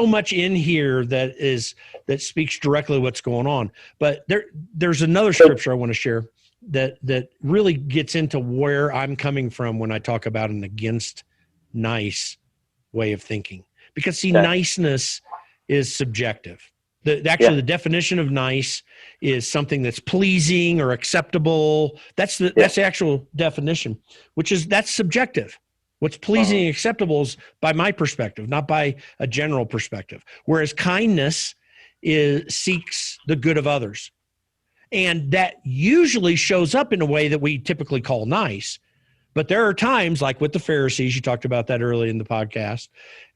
much in here that speaks directly what's going on. But there's another scripture I want to share that really gets into where I'm coming from when I talk about an against nice way of thinking. Because niceness is subjective. The definition of nice is something that's pleasing or acceptable. That's the actual definition, that's subjective. What's pleasing and acceptable is by my perspective, not by a general perspective. Whereas kindness seeks the good of others. And that usually shows up in a way that we typically call nice. But there are times, like with the Pharisees, you talked about that early in the podcast,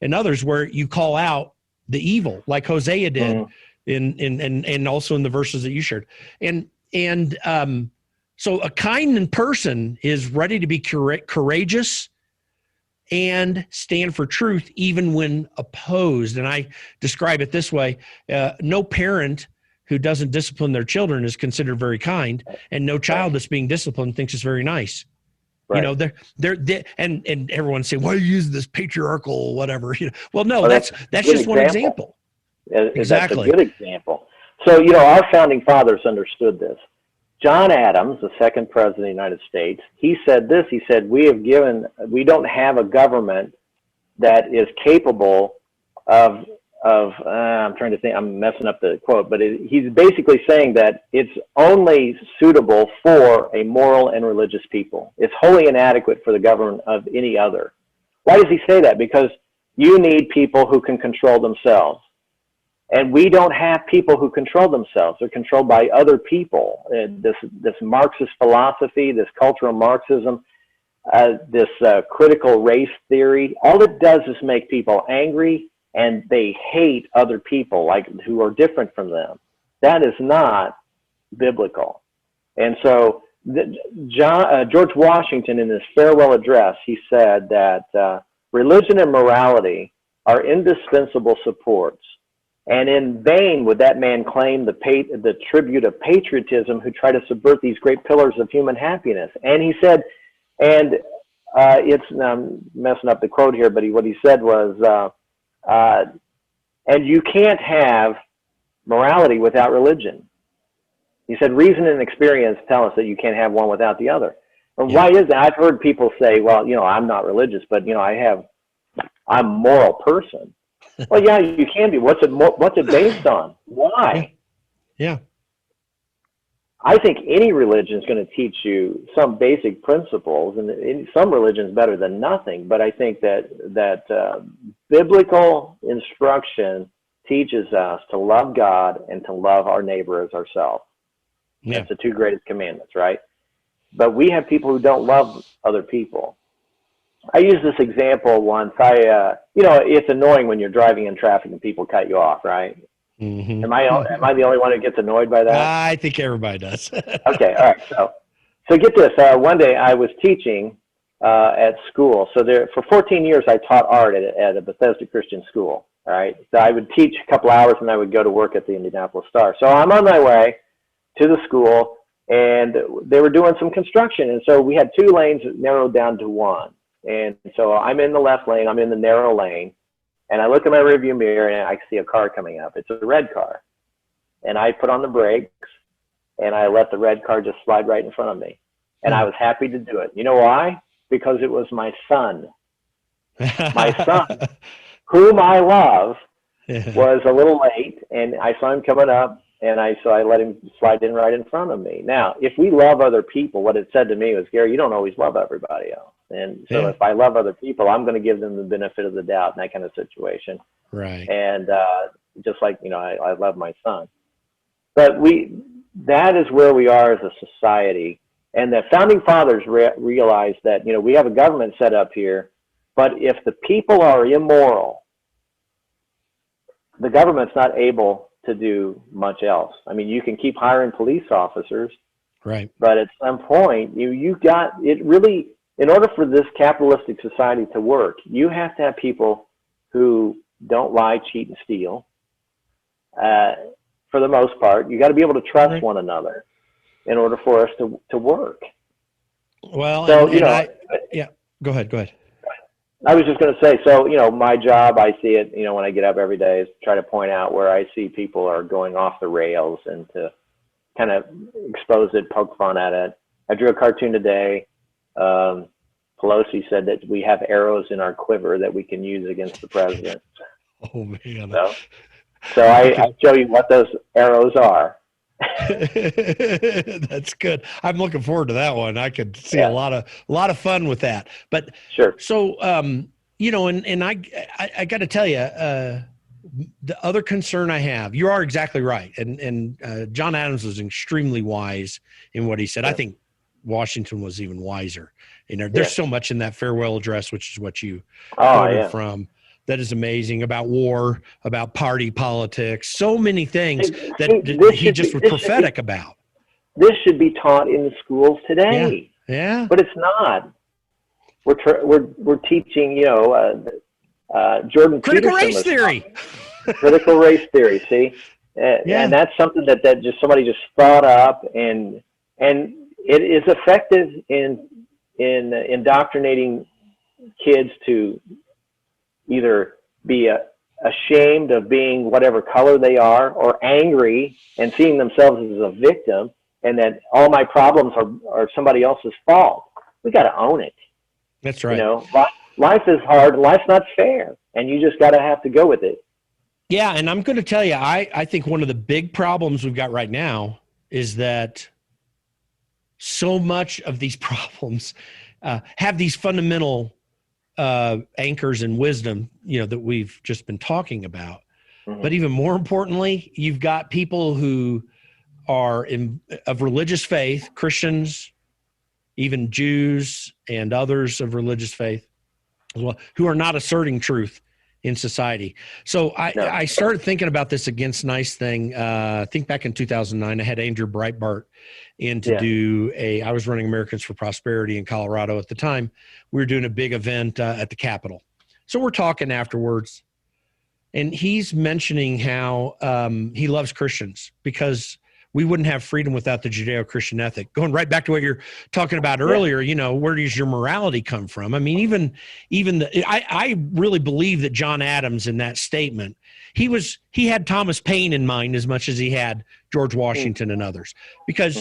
and others where you call out the evil, like Hosea did, and also in the verses that you shared. So a kind person is ready to be courageous and stand for truth, even when opposed. And I describe it this way: no parent who doesn't discipline their children is considered very kind, and no child that's being disciplined thinks it's very nice. Right. You know, they're and everyone's saying, why are you using this patriarchal whatever? You know, well, no, that's just one example. That's Exactly. a good example. So, you know, our founding fathers understood this. John Adams, the second president of the United States, he said this. He said, we don't have a government that is capable of I'm trying to think, I'm messing up the quote, but he's basically saying that it's only suitable for a moral and religious people. It's wholly inadequate for the government of any other. Why does he say that? Because you need people who can control themselves. And we don't have people who control themselves. They're controlled by other people. This Marxist philosophy, this cultural Marxism, this critical race theory, all it does is make people angry, and they hate other people who are different from them. That is not biblical. And so George Washington, in his farewell address, he said that religion and morality are indispensable supports. And in vain would that man claim the tribute of patriotism who try to subvert these great pillars of human happiness. And he said, and I'm messing up the quote here, but what he said was, and you can't have morality without religion. He said, reason and experience tell us that you can't have one without the other. And why is that? I've heard people say, well, you know, I'm not religious, but, you know, I'm a moral person. Well, yeah, you can be. What's it based on? Why? Yeah. I think any religion is going to teach you some basic principles, and some religions better than nothing. But I think that biblical instruction teaches us to love God and to love our neighbor as ourselves. Yeah. That's the two greatest commandments, right? But we have people who don't love other people. I use this example once. You know, it's annoying when you're driving in traffic and people cut you off, right? Mm-hmm. Am I the only one who gets annoyed by that? I think everybody does. Okay, all right. So get this. One day I was teaching at school. So for 14 years I taught art at a Bethesda Christian school. All right. So I would teach a couple hours and I would go to work at the Indianapolis Star. So I'm on my way to the school, and they were doing some construction, and so we had two lanes narrowed down to one. And so I'm in the left lane. I'm in the narrow lane. And I look in my rearview mirror and I see a car coming up. It's a red car. And I put on the brakes and I let the red car just slide right in front of me. And I was happy to do it. You know why? Because it was my son. My son, whom I love, was a little late, and I saw him coming up, and so I let him slide in right in front of me. Now, if we love other people, what it said to me was, Gary, you don't always love everybody else. And so if I love other people, I'm going to give them the benefit of the doubt in that kind of situation. Right. And just like, you know, I love my son. But that is where we are as a society. And the founding fathers realized that, you know, we have a government set up here, but if the people are immoral, the government's not able to do much else. I mean, you can keep hiring police officers, right? But at some point, you got it really. In order for this capitalistic society to work, you have to have people who don't lie, cheat, and steal. For the most part, you got to be able to trust one another in order for us to work. Well, so go ahead. I was just going to say, so, you know, my job, I see it, you know, when I get up every day, is try to point out where I see people are going off the rails and to kind of expose it, poke fun at it. I drew a cartoon today. Pelosi said that we have arrows in our quiver that we can use against the president. Oh, man. So I show you what those arrows are. That's good. I'm looking forward to that one. I could see a lot of fun with that. But sure. So, you know, and I got to tell you, the other concern I have, you are exactly right. And John Adams was extremely wise in what he said. Yeah. I think Washington was even wiser. You know, there's so much in that farewell address, which is what you quoted from, that is amazing, about war, about party politics, so many things that he just was prophetic about. This should be taught in the schools today. Yeah. But it's not. We're teaching, you know, Jordan critical Peterson race theory. Critical race theory. See, And that's something that just somebody just thought up, and it is effective in indoctrinating kids to either be ashamed of being whatever color they are, or angry and seeing themselves as a victim, and that all my problems are somebody else's fault. We got to own it. That's right. Life is hard. Life's not fair, and you just got to have to go with it. Yeah, and I'm going to tell you, I think one of the big problems we've got right now is that so much of these problems have these fundamental anchors and wisdom, that we've just been talking about. Mm-hmm. But even more importantly, you've got people who are of religious faith, Christians, even Jews and others of religious faith, who are not asserting truth in society. So I started thinking about this Against Nice thing. I think back in 2009, I had Andrew Breitbart in to I was running Americans for Prosperity in Colorado at the time. We were doing a big event at the Capitol. So we're talking afterwards, and he's mentioning how he loves Christians because we wouldn't have freedom without the Judeo-Christian ethic. Going right back to what you're talking about earlier, where does your morality come from? I mean, I really believe that John Adams in that statement, he had Thomas Paine in mind as much as he had George Washington and others, because,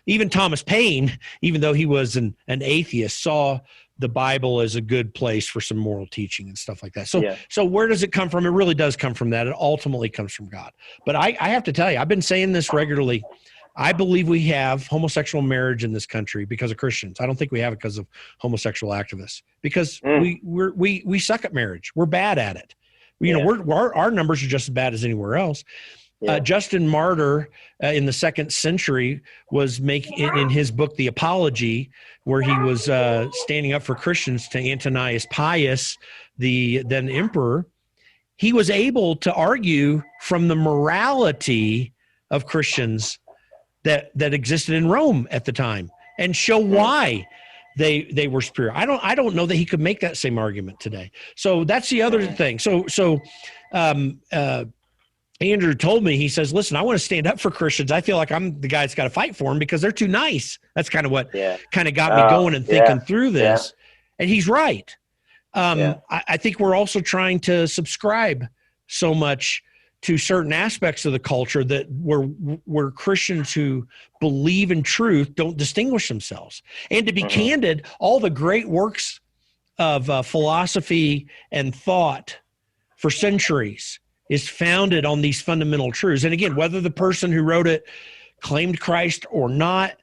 even Thomas Paine, even though he was an atheist, saw the Bible as a good place for some moral teaching and stuff like that. So where does it come from? It really does come from that. It ultimately comes from God. But I have to tell you, I've been saying this regularly. I believe we have homosexual marriage in this country because of Christians. I don't think we have it because of homosexual activists, because we suck at marriage. We're bad at it. Our numbers are just as bad as anywhere else. Yeah. Justin Martyr in the 2nd century was making, in his book, The Apology, where he was standing up for Christians to Antonius Pius, the then emperor. He was able to argue from the morality of Christians that existed in Rome at the time and show why they were superior. I don't know that he could make that same argument today. So that's the other thing. Andrew told me, he says, listen, I want to stand up for Christians. I feel like I'm the guy that's got to fight for them because they're too nice. That's kind of what kind of got me going and thinking through this. And he's right. I think we're also trying to subscribe so much to certain aspects of the culture that where Christians who believe in truth don't distinguish themselves. And to be candid, all the great works of philosophy and thought for centuries is founded on these fundamental truths. And again, whether the person who wrote it claimed Christ or not,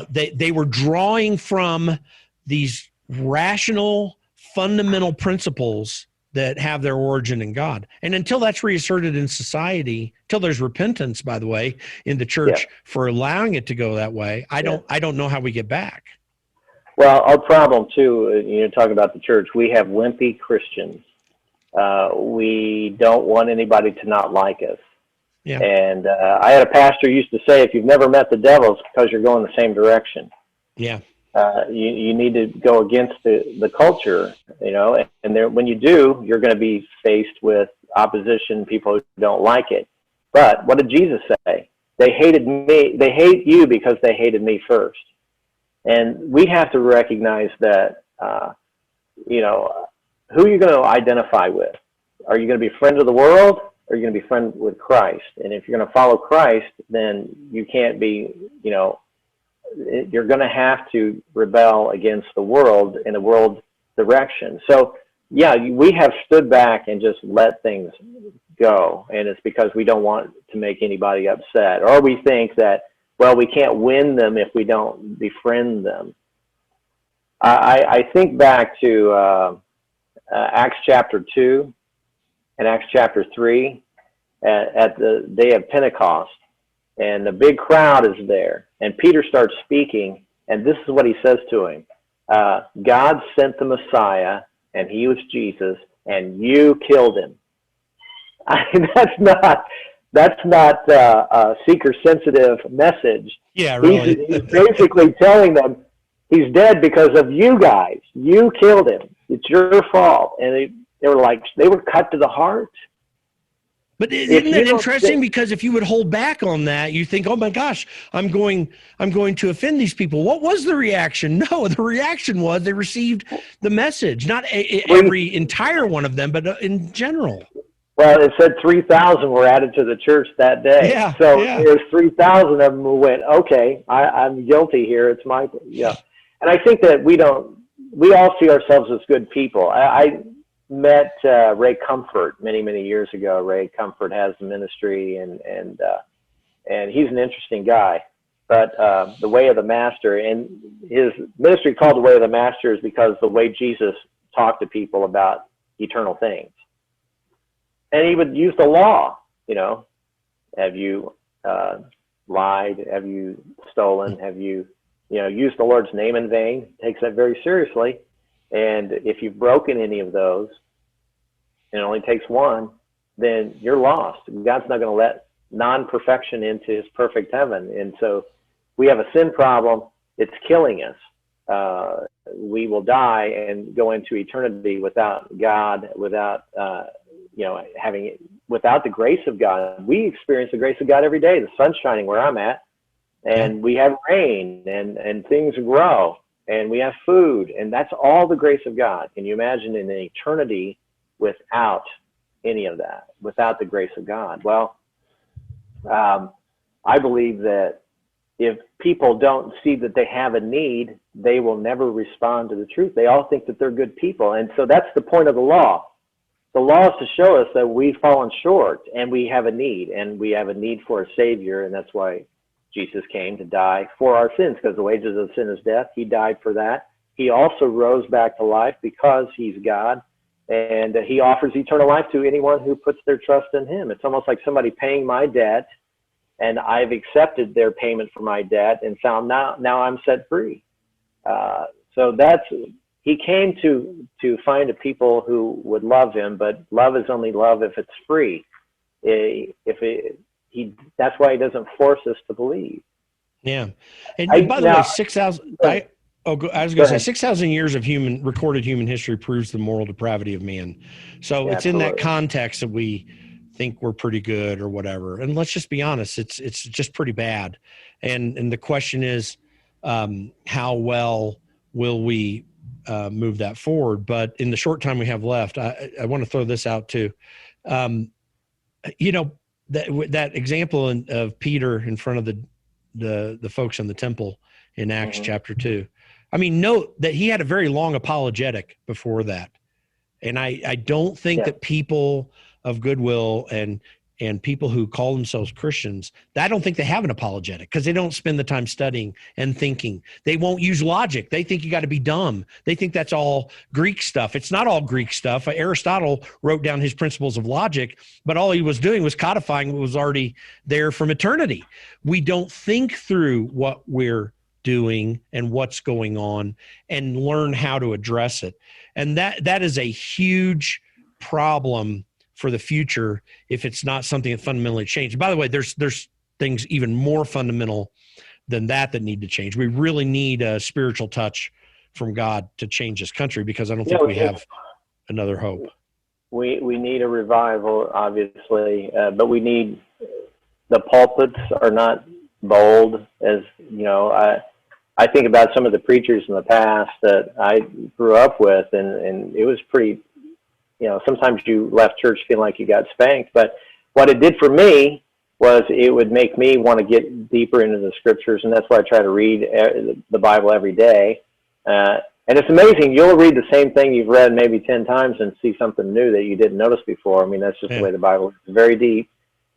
they were drawing from these rational, fundamental principles that have their origin in God. And until that's reasserted in society, till there's repentance, by the way, in the church for allowing it to go that way, I don't know how we get back. Well, our problem too, talking about the church, we have wimpy Christians. We don't want anybody to not like us. Yeah. And I had a pastor used to say, if you've never met the devil, it's because you're going the same direction. Yeah. You need to go against the culture, and there, when you do, you're going to be faced with opposition, people who don't like it. But what did Jesus say? They hated me. They hate you because they hated me first. And we have to recognize that, who are you going to identify with? Are you going to be a friend of the world, or are you going to be friend with Christ? And if you're going to follow Christ, then you can't be, you're going to have to rebel against the world in the world direction. So, we have stood back and just let things go. And it's because we don't want to make anybody upset. Or we think that, we can't win them if we don't befriend them. I think back to Acts chapter 2 and Acts chapter 3 at the day of Pentecost. And the big crowd is there. And Peter starts speaking, and this is what he says to him. God sent the Messiah, and he was Jesus, and you killed him. That's not a seeker-sensitive message. Yeah, really. He's basically telling them he's dead because of you guys. You killed him. It's your fault. And they were cut to the heart. But isn't that interesting? Because if you would hold back on that, you think, oh my gosh, I'm going to offend these people. What was the reaction? No, the reaction was they received the message. Not every entire one of them, but in general. Well, it said 3,000 were added to the church that day. Yeah, so there's 3,000 of them who went, okay, I'm guilty here. It's my, And I think that we all see ourselves as good people. I met Ray Comfort many years ago. Ray Comfort has a ministry, and he's an interesting guy. But the Way of the Master, and his ministry called the Way of the Master is because the way Jesus talked to people about eternal things. And he would use the law, have you lied? Have you stolen? Have you, used the Lord's name in vain? Takes that very seriously. And if you've broken any of those, and it only takes one, then you're lost. God's not going to let non-perfection into his perfect heaven. And so we have a sin problem. It's killing us. We will die and go into eternity without God, without without the grace of God. We experience the grace of God every day. The sun's shining where I'm at, and we have rain, and things grow, and we have food, and that's all the grace of God. Can you imagine an eternity without any of that, without the grace of God? Well, I believe that if people don't see that they have a need, they will never respond to the truth. They all think that they're good people. And so that's the point of the law. The law is to show us that we've fallen short and we have a need, and we have a need for a Savior. And that's why Jesus came to die for our sins, because the wages of sin is death. He died for that. He also rose back to life because he's God, and he offers eternal life to anyone who puts their trust in him. It's almost like somebody paying my debt, and I've accepted their payment for my debt, and so now I'm set free. So he came to find a people who would love him, but love is only love if it's free. That's why he doesn't force us to believe. Yeah, and by the way, 6,000. I was going to say 6,000 years of recorded human history proves the moral depravity of man. So it's in that context that we think we're pretty good or whatever. And let's just be honest, it's just pretty bad. And the question is, how well will we move that forward? But in the short time we have left, I want to throw this out too. That example of Peter in front of the folks in the temple in Acts chapter 2. I mean, note that he had a very long apologetic before that. And I don't think that people of goodwill and people who call themselves Christians, I don't think they have an apologetic, because they don't spend the time studying and thinking. They won't use logic. They think you got to be dumb. They think that's all Greek stuff. It's not all Greek stuff. Aristotle wrote down his principles of logic, but all he was doing was codifying what was already there from eternity. We don't think through what we're doing and what's going on and learn how to address it. And that is a huge problem for the future if it's not something that fundamentally changed. By the way, there's things even more fundamental than that need to change. We really need a spiritual touch from God to change this country, because I don't think we have another hope. We need a revival, obviously, but we need, the pulpits are not bold. As you know, I think about some of the preachers in the past that I grew up with, and it was pretty, sometimes you left church feeling like you got spanked. But what it did for me was it would make me want to get deeper into the scriptures, and that's why I try to read the Bible every day. And it's amazing. You'll read the same thing you've read maybe 10 times and see something new that you didn't notice before. I mean, that's just the way the Bible is. Very deep.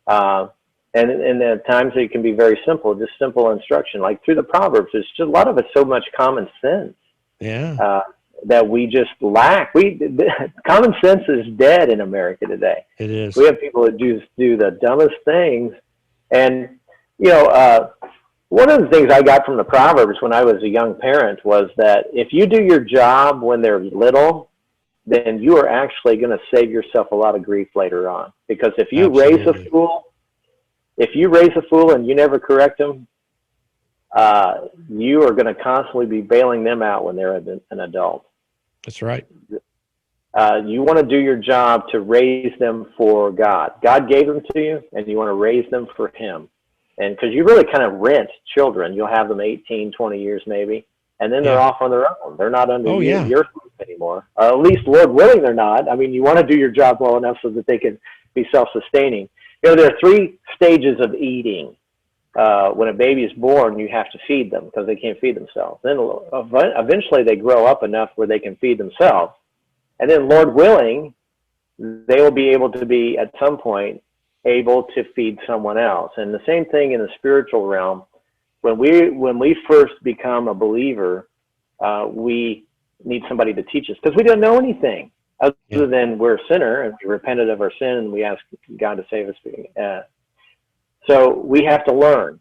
And at times it can be very simple, just simple instruction. Like through the Proverbs, it's just a lot of it's so much common sense. Yeah. That we just lack. Common sense is dead in America today. It is. We have people that do the dumbest things. And, one of the things I got from the Proverbs when I was a young parent was that if you do your job when they're little, then you are actually going to save yourself a lot of grief later on. Because if you raise a fool and you never correct them, you are going to constantly be bailing them out when they're an adult. That's right. You want to do your job to raise them for God. God gave them to you, and you want to raise them for him. And because you really kind of rent children, you'll have them 18, 20 years maybe, and then they're off on their own. They're not under your roof anymore. At least, Lord willing, they're not. I mean, you want to do your job well enough so that they can be self-sustaining. You know, there are 3 stages of eating. When a baby is born, you have to feed them because they can't feed themselves. Then eventually they grow up enough where they can feed themselves. And then, Lord willing, they will be able to be, at some point, able to feed someone else. And the same thing in the spiritual realm. When we first become a believer, we need somebody to teach us because we don't know anything other than we're a sinner and we repented of our sin and we ask God to save us. So we have to learn.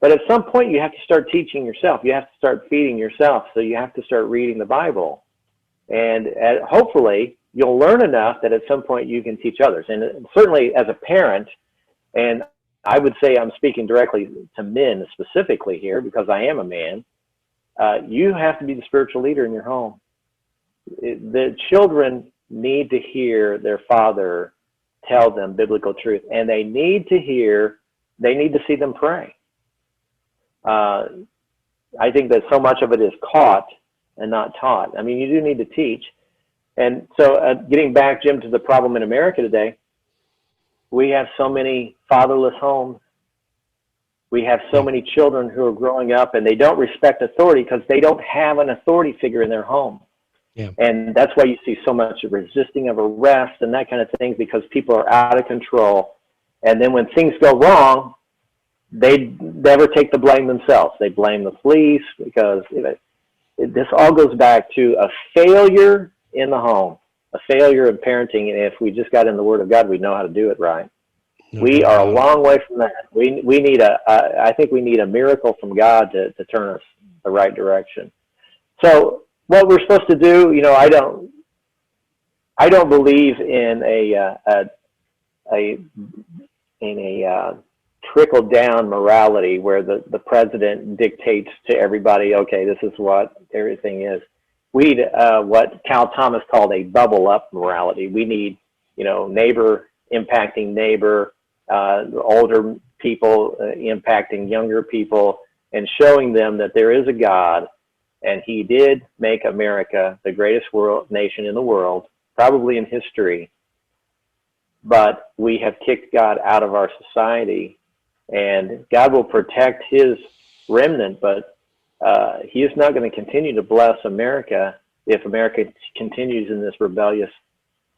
But at some point, you have to start teaching yourself. You have to start feeding yourself. So you have to start reading the Bible. And hopefully, you'll learn enough that at some point you can teach others. And certainly as a parent, and I would say I'm speaking directly to men specifically here because I am a man, you have to be the spiritual leader in your home. The children need to hear their father tell them biblical truth, and they need to see them pray. I think that so much of it is caught and not taught. I mean, you do need to teach. And so getting back, Jim, to the problem in America today, we have so many fatherless homes. We have so many children who are growing up and they don't respect authority because they don't have an authority figure in their home. Yeah. And that's why you see so much resisting of arrest and that kind of thing, because people are out of control. And then when things go wrong, they never take the blame themselves. They blame the police because this all goes back to a failure in the home, a failure in parenting. And if we just got in the Word of God, we'd know how to do it right. No, we are a long way from that. We need I think we need a miracle from God to turn us the right direction. So what we're supposed to do, you know, I don't believe in a trickle down morality where the president dictates to everybody, okay, this is what everything is. We need what Cal Thomas called a bubble up morality. We need, you know, neighbor impacting neighbor, older people impacting younger people, and showing them that there is a God, and he did make America the greatest nation in the world, probably in history. But we have kicked God out of our society, and God will protect his remnant, but he is not going to continue to bless America if America continues in this rebellious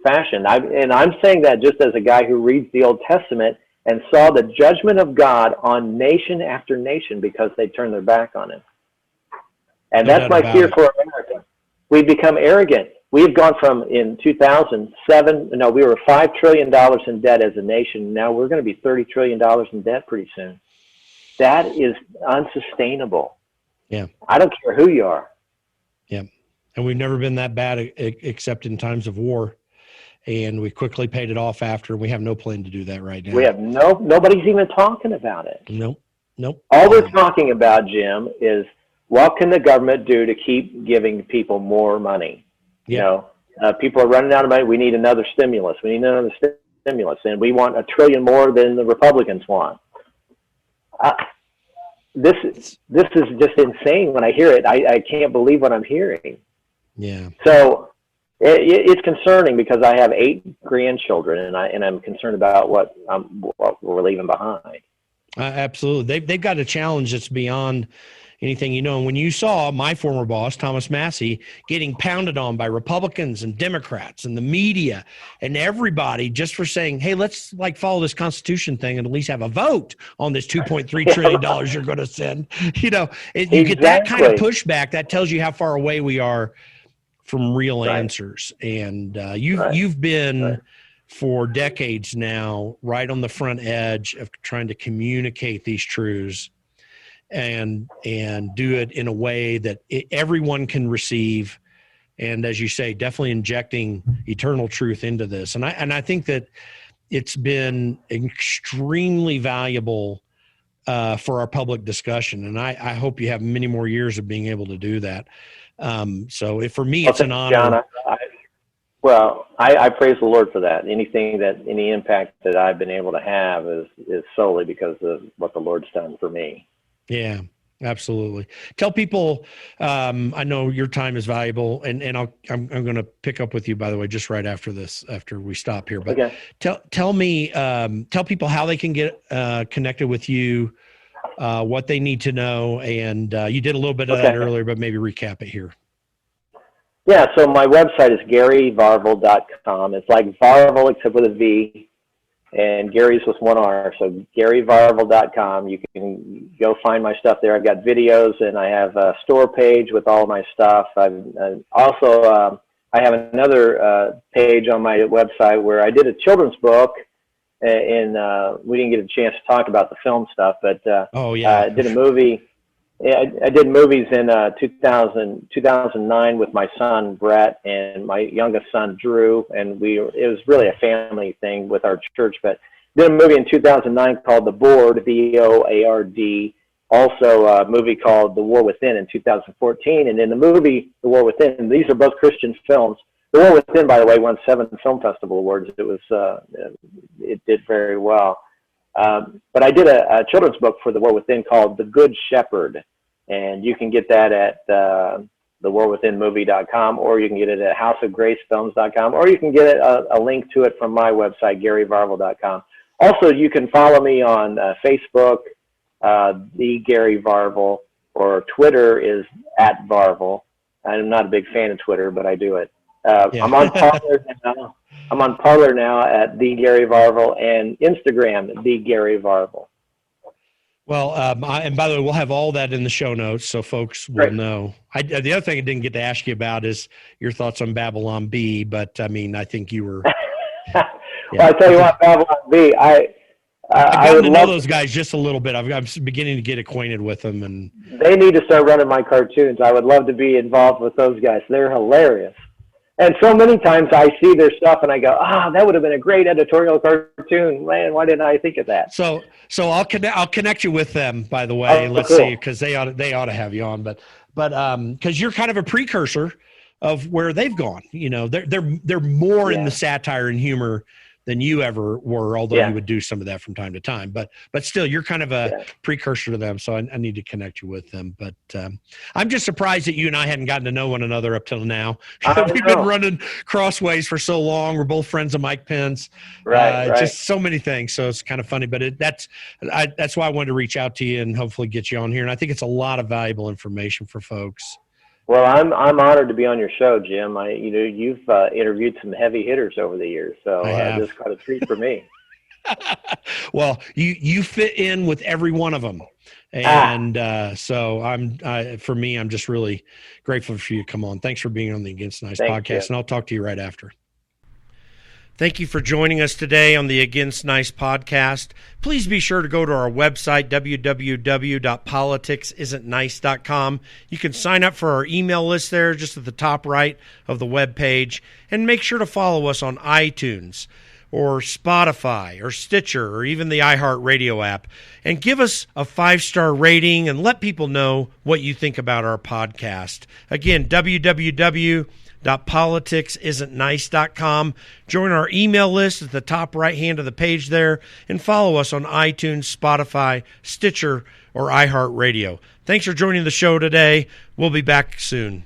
fashion. I'm saying that just as a guy who reads the Old Testament and saw the judgment of God on nation after nation because they turned their back on him. And that's my fear for America. We've become arrogant. We've gone from, in 2007, we were $5 trillion in debt as a nation. Now we're going to be $30 trillion in debt pretty soon. That is unsustainable. Yeah. I don't care who you are. Yeah. And we've never been that bad except in times of war. And we quickly paid it off after. We have no plan to do that right now. We have nobody's even talking about it. Nope. All we're talking about, Jim, is what can the government do to keep giving people more money? Yeah. You know, people are running out of money. We need another stimulus. And we want $1 trillion more than the Republicans want. This is just insane. When I hear it, I can't believe what I'm hearing. Yeah. So it's concerning because I have 8 grandchildren, and I'm concerned about what we're leaving behind. Absolutely. They've got a challenge that's beyond anything, you know. And when you saw my former boss, Thomas Massey, getting pounded on by Republicans and Democrats and the media and everybody just for saying, hey, let's follow this Constitution thing and at least have a vote on this $2.3 trillion you're going to send, you know, you get that kind of pushback. That tells you how far away we are from real answers. And you've been for decades now right on the front edge of trying to communicate these truths and do it in a way that everyone can receive. And as you say, definitely injecting eternal truth into this. And I think that it's been extremely valuable for our public discussion. And I hope you have many more years of being able to do that. So for me, it's an honor. John, Well, I praise the Lord for that. Any impact that I've been able to have is solely because of what the Lord's done for me. Yeah, absolutely. Tell people, I know your time is valuable, and I'm going to pick up with you, by the way, just right after this, after we stop here. But Okay. tell people how they can get connected with you, what they need to know, and you did a little bit of that earlier, but maybe recap it here. Yeah, so my website is GaryVarvel.com. It's like Varvel except with a V, and Gary's with one R. So GaryVarvel.com. You can go find my stuff there. I've got videos, and I have a store page with all my stuff. I have another page on my website where I did a children's book, and we didn't get a chance to talk about the film stuff, but I did a movie. Yeah, I did movies in 2009 with my son Brett and my youngest son Drew, and it was really a family thing with our church. But did a movie in 2009 called The Board, VOARD. Also a movie called The War Within in 2014, and in the movie The War Within, these are both Christian films. The War Within, by the way, won 7 film festival awards. It did very well. But I did a children's book for The War Within called The Good Shepherd, and you can get that at thewarwithinmovie.com, or you can get it at houseofgracefilms.com, or you can get a link to it from my website, GaryVarvel.com. Also, you can follow me on Facebook, the Gary Varvel, or Twitter is at Varvel. I'm not a big fan of Twitter, but I do it. I'm on Parler now. I'm on Parler now at the Gary Varvel, and Instagram the Gary Varvel. Well, and by the way, we'll have all that in the show notes, so folks will know. The other thing I didn't get to ask you about is your thoughts on Babylon Bee, but I mean, I think you were. Well, I tell you what, Babylon Bee, I've gotten to know those guys just a little bit. I'm beginning to get acquainted with them, and they need to start running my cartoons. I would love to be involved with those guys. They're hilarious. And so many times I see their stuff and I go, that would have been a great editorial cartoon. Man, why didn't I think of that? So I'll connect you with them, by the way. Let's see, because they ought to have you on. But because you're kind of a precursor of where they've gone. You know, they're more in the satire and humor than you ever were, although you would do some of that from time to time. But still, you're kind of a precursor to them, so I need to connect you with them. But I'm just surprised that you and I hadn't gotten to know one another up till now. We've been running crossways for so long. We're both friends of Mike Pence. Right. Just so many things, so it's kind of funny. But that's why I wanted to reach out to you and hopefully get you on here. And I think it's a lot of valuable information for folks. Well, I'm honored to be on your show, Jim. You've interviewed some heavy hitters over the years, so this is quite a treat for me. Well, you fit in with every one of them, and so I'm just really grateful for you to come on. Thanks for being on the Against Nice podcast, and I'll talk to you right after. Thank you for joining us today on the Against Nice podcast. Please be sure to go to our website, www.politicsisn'tnice.com. You can sign up for our email list there just at the top right of the web page. And make sure to follow us on iTunes or Spotify or Stitcher or even the iHeartRadio app. And give us a 5-star rating and let people know what you think about our podcast. Again, www.politicsisn'tnice.com. Join our email list at the top right hand of the page there, and follow us on iTunes, Spotify, Stitcher, or iHeartRadio. Thanks for joining the show today. We'll be back soon.